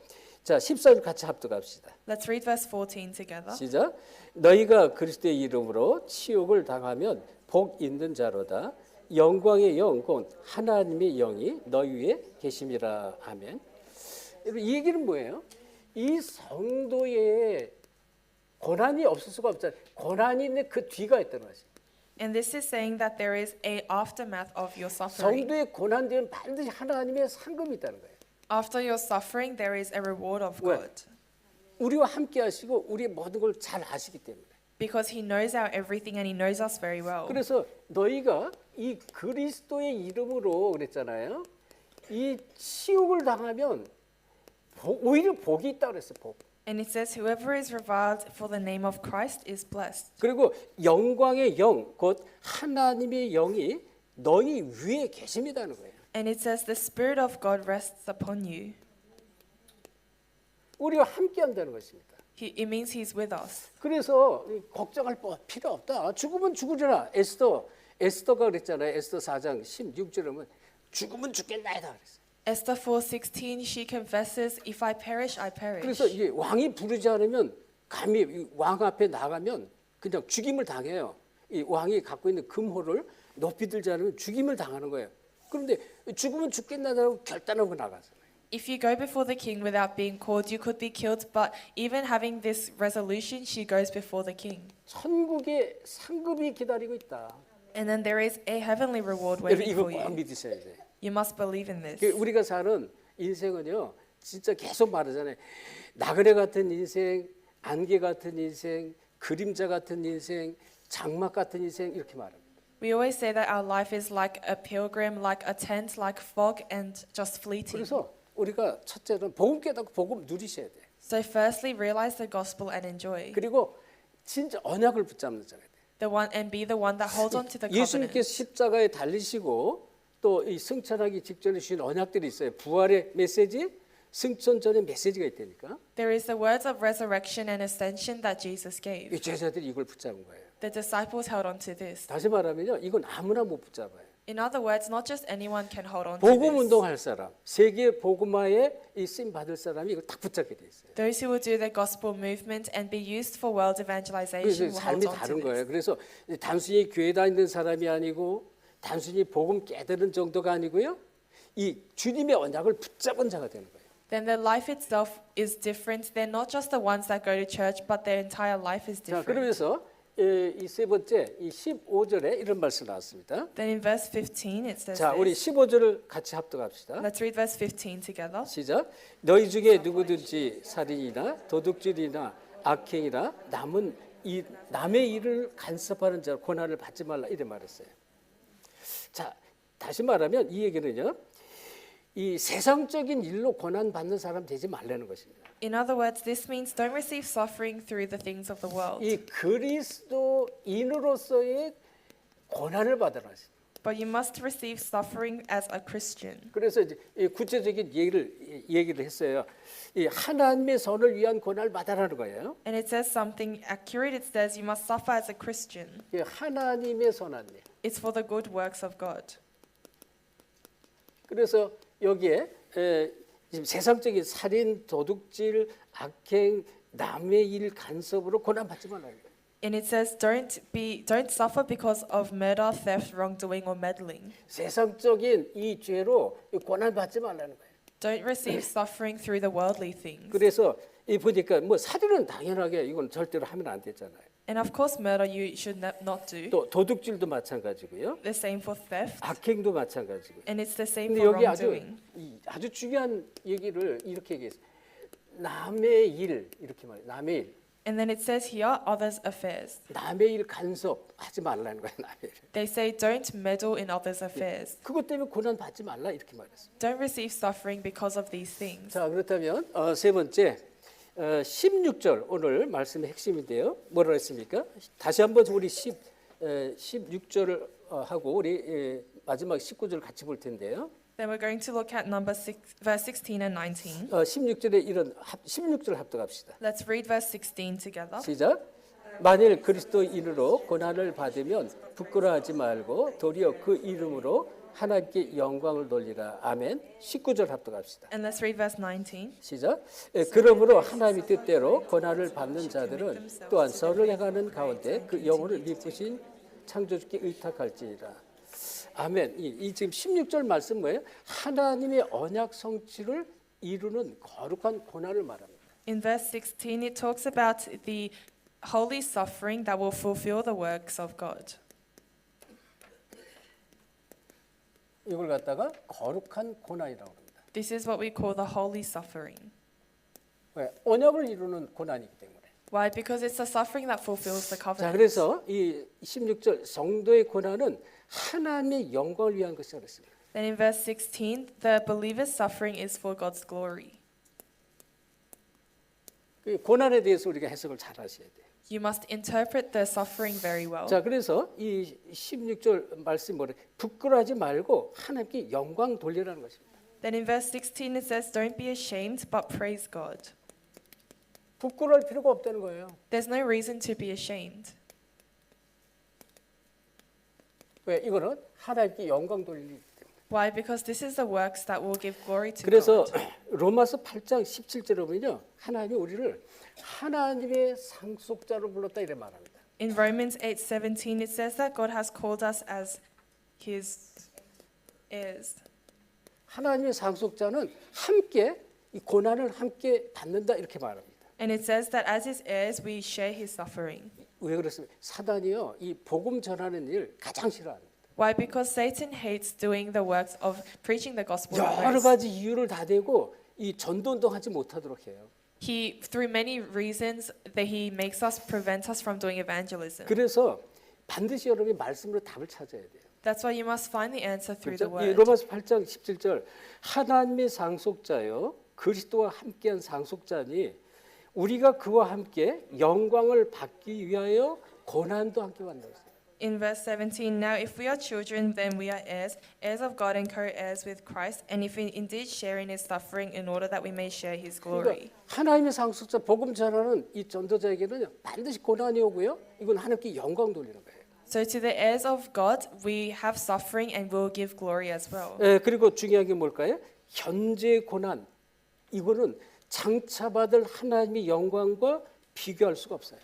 자, 14절 같이 합독합시다. Let's read verse 14 together. 시작. 너희가 그리스도의 이름으로 치욕을 당하면 복 있는 자로다. 영광의 영 곧 하나님의 영이 너희 위에 계심이라 하면. 여러분 이 얘기는 뭐예요? 이 성도의 고난이 없을 수가 없잖아요. 고난이 있는 그 뒤가 있다는 것이. And this is saying that there is a aftermath of your suffering. 성도의 고난 뒤에는 반드시 하나님의 상급이 있다는 거예요. After your suffering, there is a reward of 왜? God. 우리와 함께 하시고 우리의 모든 걸 잘 아시기 때문에. Because he knows our everything and he knows us very well. 그래서 너희가 이 그리스도의 이름으로 그랬잖아요. 이 치욕을 당하면 오히려 복이 있다 그랬어요. 복. And it says, whoever is reviled for the name of Christ is blessed. 그리고 영광의 영, 곧 하나님의 영이 너희 위에 계십니다는 거예요. And it says, the Spirit of God rests upon you. 우리와 함께 한다는 것입니다. It means he's with us. 그래서 걱정할 필요 없다. 죽으면 죽으리라. 에스더가 그랬잖아요. 에스더 4장 16절에 보면 죽으면 죽겠나이다 그랬어요. Esther 4:16, she confesses, if I perish, I perish. 그래서 이게 왕이 부르지 않으면 감히 왕 앞에 나가면 그냥 죽임을 당해요. 이 왕이 갖고 있는 금호를 높이 들지 않으면 죽임을 당하는 거예요. 그런데 죽으면 죽겠나라고 결단하고 나가서. If you go before the king without being called, you could be killed. But even having this resolution, she goes before the king. 천국의 상급이 기다리고 있다. And then there is a heavenly reward 여러분 waiting 이거 for 꼭 you. 믿으셔야 돼요. You must believe in this. 우리가 사는 인생은요, 진짜 계속 말하잖아요. 나그네 같은 인생, 안개 같은 인생, 그림자 같은 인생, 장막 같은 인생 이렇게 말합니다. We always say that our life is like a pilgrim, like a tent, like fog, and just fleeting. 그래서 우리가 첫째는 복음 깨닫고 복음 누리셔야 돼요. So firstly, realize the gospel and enjoy 그리고 진짜 언약을 붙잡는 자가 돼요. be the one that holds on to the covenant. 예수님께서 십자가에 달리시고 또 이 승천하기 직전에 주신 언약들이 있어요. 부활의 메시지, 승천 전의 메시지가 있다니까. There is the words of resurrection and ascension that Jesus gave. 이 제자들이 이걸 붙잡은 거예요. The disciples held on to this. 다시 말하면요, 이건 아무나 못 붙잡아요. In other words, not just anyone can hold on to 복음 this. 운동할 사람, 세계 복음화에 이 쓰임 받을 사람이 이걸 딱 붙잡게 돼 있어요. Those who will do the gospel movement and be used for world evangelization 그래서 will hold 삶이 on to 다른 this. 거예요. 그래서 단순히 교회 다니는 사람이 아니고 단순히 복음 깨달은 정도가 아니고요. 이 주님의 언약을 붙잡은 자가 되는 거예요. Then their life itself is different. They're not just the ones that go to church, but their entire life is 자, different. 그러면서 이 세 번째 이 15절에 이런 말씀 나왔습니다. Then in verse 15 it says 자, 우리 this. 15절을 같이 합독합시다. Let's read verse 15 together. 시작. 너희 중에 누구든지 살인이나 도둑질이나 악행이나 남의 일을 간섭하는 자 고난을 받지 말라 이래 말했어요. 자, 다시 말하면 이 얘기는요. 이 세상적인 일로 고난 받는 사람 되지 말라는 것입니다. In other words, this means don't receive suffering through the things of the world, 이 그리스도인으로서의 고난을 받으라. but you must receive suffering as a Christian. 그래서 이제 이 구체적인 얘기를 했어요. 이 하나님의 선을 위한 고난을 받으라는 거예요. And it says something accurate. It says you must suffer as a Christian. 이 하나님의 선한데. It's for the good works of God. 그래서 여기에 지금 세상적인 살인, 도둑질, 악행, 남의 일 간섭으로 고난 받지 말라는 거예요. And it says don't suffer because of murder, theft, wrongdoing, or meddling. 세상적인 이 죄로 고난 받지 말라는 거예요. Don't receive suffering through the worldly things. 그래서 이 보니까 뭐 살인은 당연하게 이건 절대로 하면 안 되잖아요. And of course, murder you should not do. 또 도둑질도 마찬가지고요. The same for theft. 악행도 마찬가지고요. And it's the same 근데 for 여기 아주 wrongdoing. 아주 중요한 얘기를 이렇게 얘기했어요. 남의 일 이렇게 말해요. 남의 일. And then it says here, others' affairs. 남의 일 간섭하지 말라는 거예요. 남의 일. They say, don't meddle in others' affairs. 그것 때문에 고난 받지 말라 이렇게 말했어요. Don't receive suffering because of these things. 자, 그렇다면 세 번째 16절 오늘 말씀의 핵심인데요. 뭐라고 했습니까? 다시 한번 우리 16절을 하고 우리 마지막 19절 같이 볼 텐데요. Then we're going to look at verse 16 and 19. 16절에 이런 16절 합독합시다. Let's read verse 16 together. 시작. 만일 그리스도인으로 고난을 받으면 부끄러워하지 말고 도리어 그 이름으로 하나님께 영광을 돌리라. 아멘. 19절 합독합시다. And let's read verse 19. 시작. 그러므로 하나님의 뜻대로 고난을 받는 자들은 또한 선을 행하는 가운데 그 영혼을 미쁘신 창조주께 의탁할지니라. 아멘. 이 지금 16절 말씀 뭐예요? 하나님의 언약 성취를 이루는 거룩한 고난을 말합니다. In verse 16, it talks about the holy suffering that will fulfill the works of God. 이걸 갖다가 거룩한 고난이라고 합니다. This is what we call the holy suffering. 왜? 언약을 이루는 고난이기 때문에. Why? Because it's the suffering that fulfills the 자, covenant. 그래서 이 16절 성도의 고난은 하나님의 영광을 위한 것이라고 했습니다. Then in verse 16, the believer's suffering is for God's glory. 그 고난에 대해서 우리가 해석을 잘 하셔야 돼요. You must interpret the suffering very well. 자, 그래서 이 16절 말씀 뭐래? 부끄러워하지 말고 하나님께 영광 돌리라는 것입니다. Then in verse 16 it says, don't be ashamed, but praise God. 부끄러울 필요가 없다는 거예요. There's no reason to be ashamed. 왜? 이거는 하나님께 영광 돌리기 때문에. Why? Because this is the works that will give glory to 그래서 God. 로마서 8장 17절에 보면요. 하나님이 우리를 하나님의 상속자로 불렀다 이래 말합니다. In Romans 8:17 it says that God has called us as his heirs. 하나님의 상속자는 함께 이 고난을 함께 받는다 이렇게 말합니다. And it says that as his heirs we share his suffering. 왜 그렇습니까? 사단이요. 이 복음 전하는 일 가장 싫어합니다. Why? Because Satan hates doing the works of preaching the gospel of 여러 grace. 가지 이유를 다 대고 이 전도운동 하지 못하도록 해요. He, through many reasons, that he makes us prevent us from doing evangelism. 그래서 반드시 여러분이 말씀으로 답을 찾아야 돼요. That's why you must find the answer through the 그렇죠? 이 word. 로마서 8장 17절 하나님의 상속자요 그리스도와 함께한 상속자니 우리가 그와 함께 영광을 받기 위하여 고난도 함께 받는다. In verse 17, now if we are children, then we are heirs, heirs of God and co-heirs with Christ, and if we indeed share in his suffering, in order that we may share his glory. 그러니까 하나님의 상속자 복음 전하는 이 전도자에게는 반드시 고난이 오고요. 이건 하나님께 영광 돌리는 거예요. So to the heirs of God, we have suffering and will give glory as well. 그리고 중요한 게 뭘까요? 현재 고난 이거는 장차받을 하나님의 영광과 비교할 수가 없어요.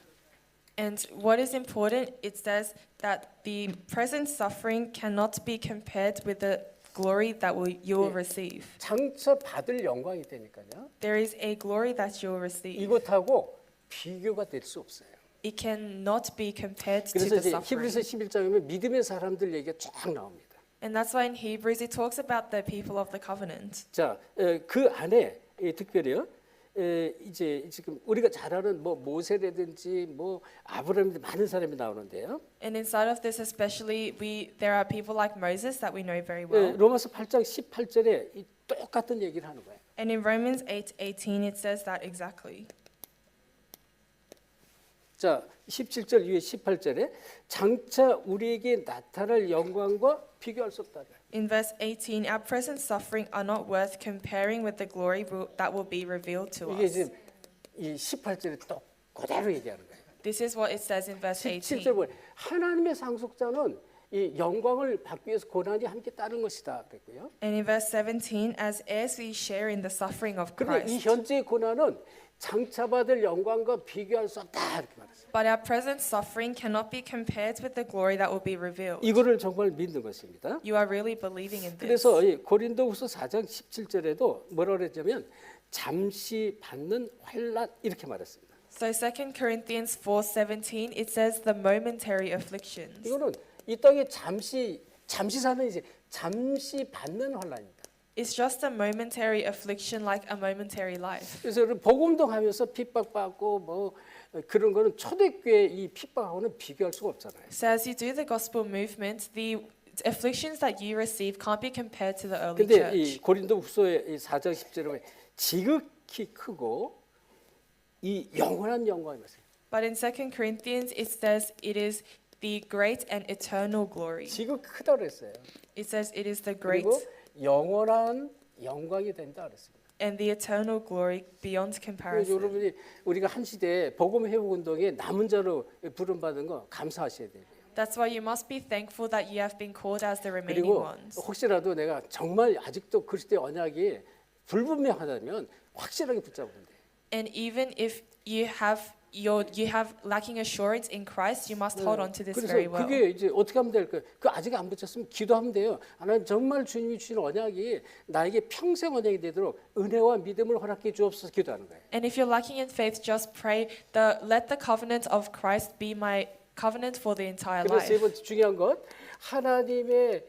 And what is important, it says that the present suffering cannot be compared with the glory that you will receive. 장차 받을 영광이 되니까요. There is a glory that you will receive. 이것하고 비교가 될 수 없어요. It cannot be compared to 그래서 the 이제 히브리서 suffering. 11장에 믿음의 사람들 얘기가 쫙 나옵니다. And that's why in Hebrews it talks about the people of the covenant. 자, 그 안에 특별히요. 이제 지금 우리가 잘 아는 뭐 모세라든지 뭐 아브라함 많은 사람이 나오는데요. And inside of this especially, there are people like Moses that we know very well. 로마서 8장 18절에 이 똑같은 얘기를 하는 거예요. And in Romans 8:18 it says that exactly. 자, 17절 위에 18절에 장차 우리에게 나타날 영광과 비교할 수 없다. In verse 18, our present suffering are not worth comparing with the glory that will be revealed to 이게 us. 지금 이 18절에 또 그대로 얘기하는 거예요. This is what it says in verse 18. 17절 보면 하나님의 상속자는 이 영광을 받기 위해서 고난이 함께 따른 것이다 그랬고요. And in verse 17, as heirs we share in the suffering of 그런데 이 Christ. 현재의 고난은 장차 받을 영광과 비교할 수 없다 이렇게 말했어요. But our present suffering cannot be compared with the glory that will be revealed. 이거를 정말 믿는 것입니다. You are really believing in this. 그래서 이 고린도후서 4장 17절에도 뭐라고 그랬냐면 잠시 받는 환난 이렇게 말했습니다. So 2 Corinthians 4:17 it says the momentary afflictions. 이거는 이 땅에 잠시 사는 이제 잠시 받는 환난입니다. It's just a momentary affliction like a momentary life. 그래서 여러분 복음도 하면서 핍박받고 뭐 그런 거는 초대교회 이 핍박하고는 비교할 수가 없잖아요. So as you do the gospel movement, the afflictions that you receive can't be compared to the early 근데 이 church. 고린도후서의 이 4장 10절에 보면 지극히 크고 이 영원한 영광이 있어요. But in 2 Corinthians it says it is the great and eternal glory. 지극히 크다 그랬어요. It says it is the great 그리고 영원한 영광이 된다 그랬습니다. and the eternal glory beyond 그래서 comparison. 여러분이 우리가 한 시대에 복음 회복 운동에 남은 자로 부름 받은 거 감사하셔야 돼요. That's why you must be thankful that you have been called as the remaining 그리고 ones. 혹시라도 내가 정말 아직도 그리스도의 언약이 불분명하다면 확실하게 붙잡으면 돼. And even if you have lacking assurance in Christ, you must hold on to this 그래서 very well. 그게 이제 어떻게 하면 될까요? 그 아직 안 붙였으면 기도하면 돼요. 하나님 정말 주님이 주신 언약이 나에게 평생 언약이 되도록 은혜와 믿음을 허락해 주옵소서 기도하는 거예요. And if you're lacking in faith, just pray let the covenant of Christ be my covenant for the entire 그래서 세 life. 번째 중요한 것 하나님의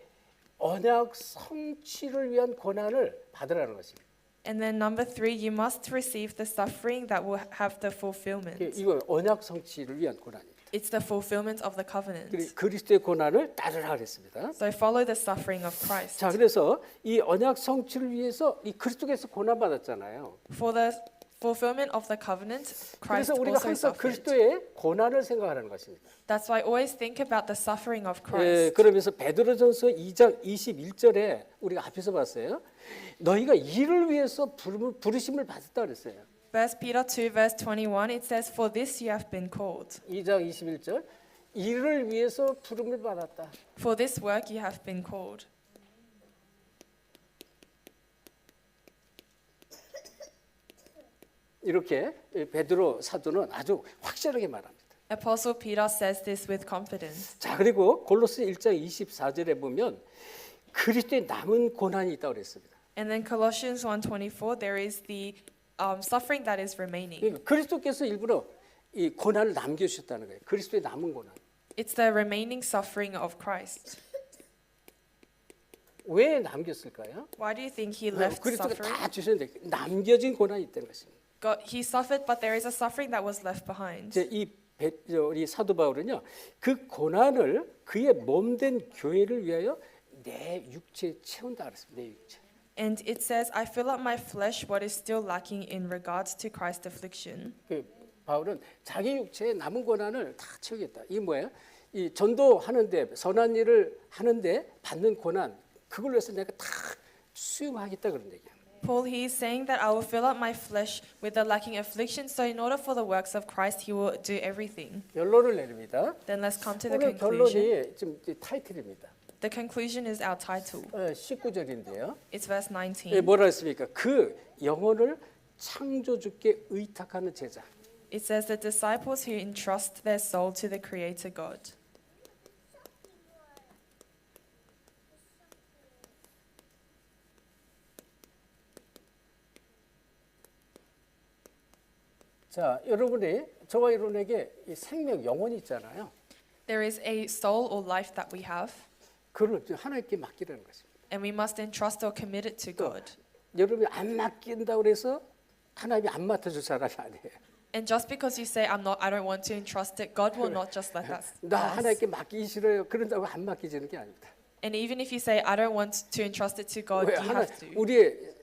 언약 성취를 위한 고난을 받으라는 것입니다. And then number 3, you must receive the suffering that will have the fulfillment. 이거 언약 성취를 위한 고난입니다. It's the fulfillment of the covenant. 그리스도의 고난을 따르라 그랬습니다. So follow the suffering of Christ. 자, 그래서 이 언약 성취를 위해서 이 그리스도께서 고난 받았잖아요. For the fulfillment of the covenant, Christ 그래서 우리가 also 항상 suffered. 그리스도의 고난을 생각하는 것입니다. That's why always think about the suffering of 예, Christ. 그러면서 베드로전서 2장 21절에 우리가 앞에서 봤어요. 너희가 이를 위해서 부르심을 받았다 그랬어요. 1 Peter 2 verse 21, it says, For this you have been called. 2장 21절 이를 위해서 부름을 받았다. For this work you have been called. 이렇게 베드로 사도는 아주 확실하게 말합니다. Apostle Peter says this with confidence. 자, 그리고 골로새 1장 24절에 보면 그리스도의 남은 고난이 있다고 그랬습니다. And then Colossians 1:24, there is the suffering that is remaining. 그러니까 그리스도께서 일부러 이 고난을 남겨주셨다는 거예요. 그리스도의 남은 고난. It's the remaining suffering of Christ. 왜 남겼을까요? Why do you think he left 그리스도가 suffering? 다 주셨는데 남겨진 고난이 있다는 것입니다. He suffered, but there is a suffering that was left behind. 이제 우리 사도 바울은요, 그 고난을 그의 몸된 교회를 위하여 내 육체에 채운다 그랬습니다. 내 육체. And it says, I fill up my flesh what is still lacking in regards to Christ's affliction. 그 바울은 자기 육체에 남은 고난을 다 채우겠다. 이게 뭐예요? 이 전도하는데 선한 일을 하는데 받는 고난 그걸로 해서 내가 다 수용하겠다 그런 얘기예요. Paul, he is saying that I will fill up my flesh with the lacking affliction, so in order for the works of Christ, he will do everything. 결론을 내립니다. Then let's come to the 오늘 conclusion. 결론이 지금 타이틀입니다. The conclusion is our title. 19절인데요. It's verse 예, 19. 뭐라 했습니까? 그 영혼을 창조주께 의탁하는 제자. It says the disciples who entrust their soul to the Creator God. 자, 여러분이 저와 여러분에게 이 생명, 영혼이 있잖아요. There is a soul or life that we have, 그걸 하나님께 맡기라는 것입니다. and we must entrust or commit it to God. 여러분이 안 맡긴다고 해서 하나님이 안 맡아줄 사람이 아니에요. And just because you say I don't want to entrust it, God will not just let that 나 pass. 하나님께 맡기기 싫어요. 그런다고 안 맡기지는 게 아닙니다. And even if you say I don't want to entrust it to God, 왜 you have to. 우리의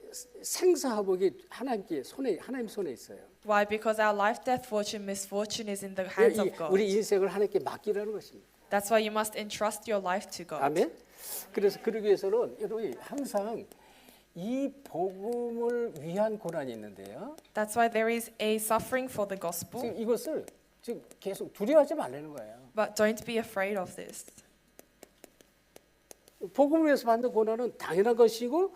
생사화복이 하나님 손에 있어요. Why? Because our life, death, fortune, misfortune is in the 이- hands of God. 우리 인생을 하나님께 맡기라는 것입니다. That's why you must entrust your life to God. 아멘. 그래서 그러기 위해서는 여러분이 항상 이 복음을 위한 고난이 있는데요. That's why there is a suffering for the gospel. 지금 이것을 지금 계속 두려워하지 말라는 거예요. But don't be afraid of this. 복음을 위해서 받는 고난은 당연한 것이고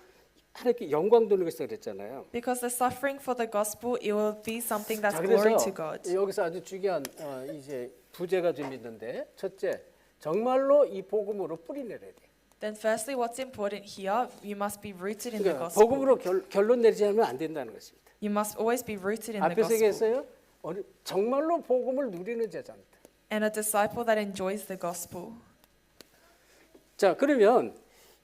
하나님께 영광 돌리는 것이라고 그랬잖아요. Because the suffering for the gospel, it will be something that's 자, glory 그래서 to God. 여기서 아주 중요한 이제 부제가 좀 있는데 첫째, 정말로 이 복음으로 뿌리 내려야 돼. Then firstly, what's important here, you must be rooted in the 그러니까 gospel. 복음으로 결론 내리지 않으면 안 된다는 것입니다. You must always be rooted in the 앞에서 gospel. 얘기했어요. 정말로 복음을 누리는 제자입니다. And a disciple that enjoys the gospel. 자, 그러면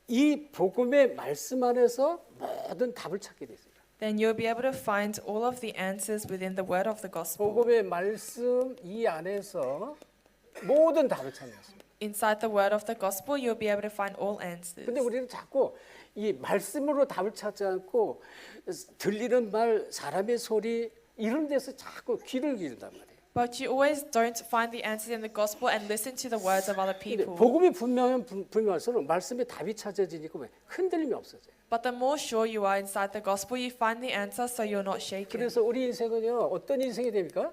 이 복음의 말씀 안에서 모든 답을 찾게 돼 있습니다. then you'll be able to find all of the answers within the word of the gospel. 복음의 말씀 이 안에서 모든 답을 찾는 것입니다. Inside the word of the gospel, you'll be able to find all answers. 근데 우리는 자꾸 이 말씀으로 답을 찾지 않고 들리는 말, 사람의 소리 이런 데서 자꾸 귀를 기른단 말이에요. But you always don't find the answers in the gospel and listen to the words of other 근데 people. 복음이 분명하면 분명할수록 말씀에 답이 찾아지니까 왜 흔들림이 없어져요. But the more sure you are inside the gospel, you find the answer so you're not shaken. 그래서 우리 인생은요 어떤 인생이 됩니까?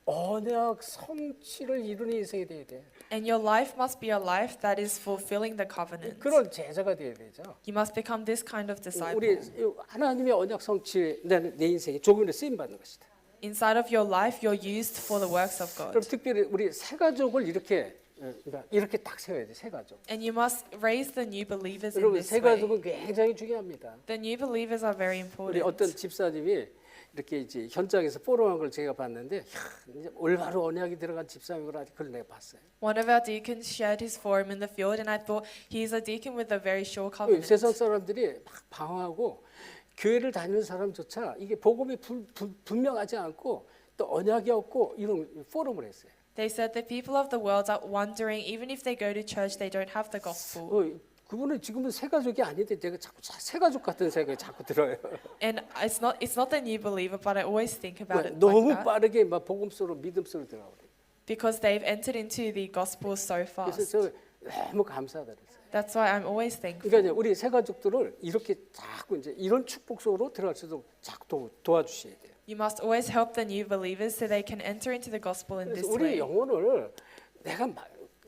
언약 성취를 이루는 인생이 돼야 돼. And your life must be a life that is fulfilling the covenant. 그런 제자가 돼야 되죠. You must become this kind of disciple. 우리 하나님의 언약 성취 내 인생에 조금이라도 쓰임 받는 것이다. Inside of your life, you're used for the works of 그럼 God. 특별히 우리 새 가족을 이렇게 딱 세워야 돼. 새 가족. And you must raise the new believers in 여러분 this 새 way. 가족은 굉장히 중요합니다. The new believers are very 우리 어떤 important. 집사님이 이렇게 이제 현장에서 포럼한 걸 제가 봤는데 이제 올바로 언약이 들어간 집사님이구나 그걸 내가 봤어요. One of our deacons shared his forum in the field, and I thought he's a deacon with a very sure 세상 covenant. 사람들이 막 방황하고 교회를 다니는 사람조차 이게 복음이 분명하지 않고 또 언약이 없고 이런 포럼을 했어요. They said the people of the world are wondering, even if they go to church, they don't have the gospel. 그분은 지금은 새 가족이 아닌데 제가 자꾸 새 가족 같은 생각이 자꾸 들어요. And it's not the new believer, but I always think about it 너무 like that 빠르게 막 복음 속으로 믿음 속으로 들어가요. because they've entered into the gospel so 그래서 fast. 저 너무 감사하다 그랬어요. That's why I'm always thankful. 그러니까 이제 우리 새 가족들을 이렇게 자꾸 이제 이런 축복 속으로 들어갈 수 있도록 자꾸 도와주셔야 돼요. You must always help the new believers so they can enter into the gospel in 그래서 this 우리 way. 영혼을 내가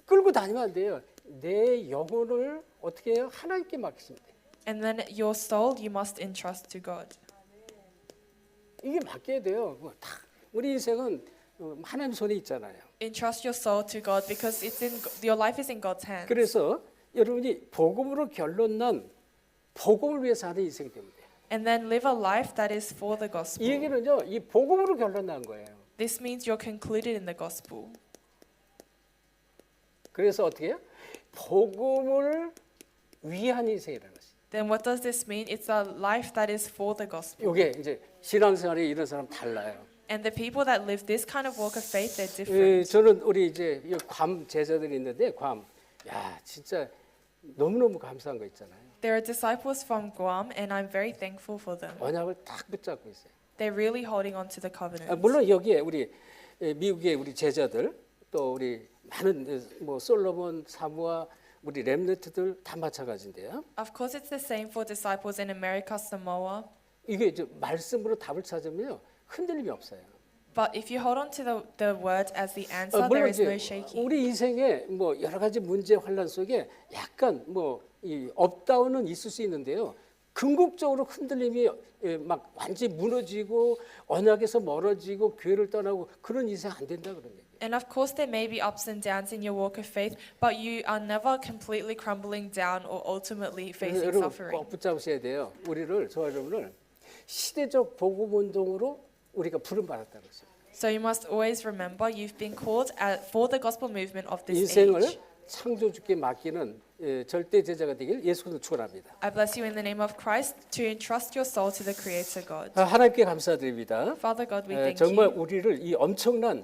끌고 다니면 안 돼요. 내 영혼을 어떻게 해요? 하나님께 맡기시면 돼요. And then your soul you must entrust to God. 이게 맡겨야 돼요. 다 우리 인생은 하나님 손에 있잖아요. Entrust your soul to God because your life is in God's hands. 그래서 여러분이 복음으로 결론난 복음을 위해서 하는 인생이 됩니다. And then live a life that is for the 이 gospel. 얘기는요, 이 복음으로 결론난 거예요. This means you're concluded in the gospel. 그래서 어떻게 해요? 복음을 위한 인생이라는 것이. Then what does this mean? It's a life that is for the gospel. 이게 이제 신앙생활에 이런 사람 달라요. And the people that live this kind of walk of faith, they're 예, different. 저는 우리 이제 괌 제자들이 있는데 야 진짜 너무너무 감사한 거 있잖아요. There are disciples from Guam, and I'm very thankful for them. 언약을 딱 붙잡고 있어요. They're really holding on to the covenant. 물론 여기에 우리 미국의 우리 제자들 또 우리 많은 뭐 솔로몬, 사무아, 우리 렘넌트들 다 마찬가지인데요. Of course, it's the same for disciples in America, Samoa. 이게 이제 말씀으로 답을 찾으면요 흔들림이 없어요. But if you hold on to the word as the answer, there 물론 is no 이제 shaking. 우리 인생에 뭐 여러 가지 문제 환란 속에 약간 뭐 이 업다운은 있을 수 있는데요. 궁극적으로 흔들림이 막 완전히 무너지고 언약에서 멀어지고 교회를 떠나고 그런 인생 안 된다 그런 얘기예요. And of course, there may be ups and downs in your walk of faith, but you are never completely crumbling down or ultimately 그래서 facing 여러분 suffering. 꼭 붙잡으셔야 돼요. 저와 여러분을 시대적 복음 운동으로 우리가 부름 받았다는 것이에요. So you must always remember you've been called for the gospel movement of this 인생을 age. 창조주께 맡기는 절대 제자가 되길 예수는 축원합니다. I bless you in the name of Christ to entrust your soul to the Creator God. 하나님께 감사드립니다. Father God, we thank 정말 you. 우리를 이 엄청난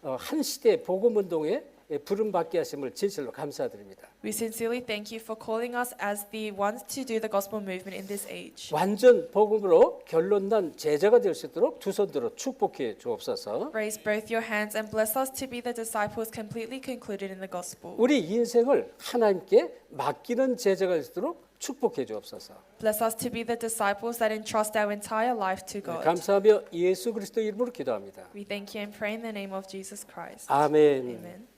한 시대 복음 운동에 부름 받게 하심을 진실로 감사드립니다. We sincerely thank you for calling us as the ones to do the gospel movement in this age. 완전 복음으로 결론난 제자가 될 수 있도록 두 손 들어 축복해 주옵소서. Raise both your hands and bless us to be the disciples completely concluded in the gospel. 우리 인생을 하나님께 맡기는 제자가 될 수 있도록 축복해 주옵소서. Bless us to be the disciples that entrust our entire life to God. 감사하며 예수 그리스도 이름으로 기도합니다. We thank you and pray in the name of Jesus Christ. 아멘. Amen.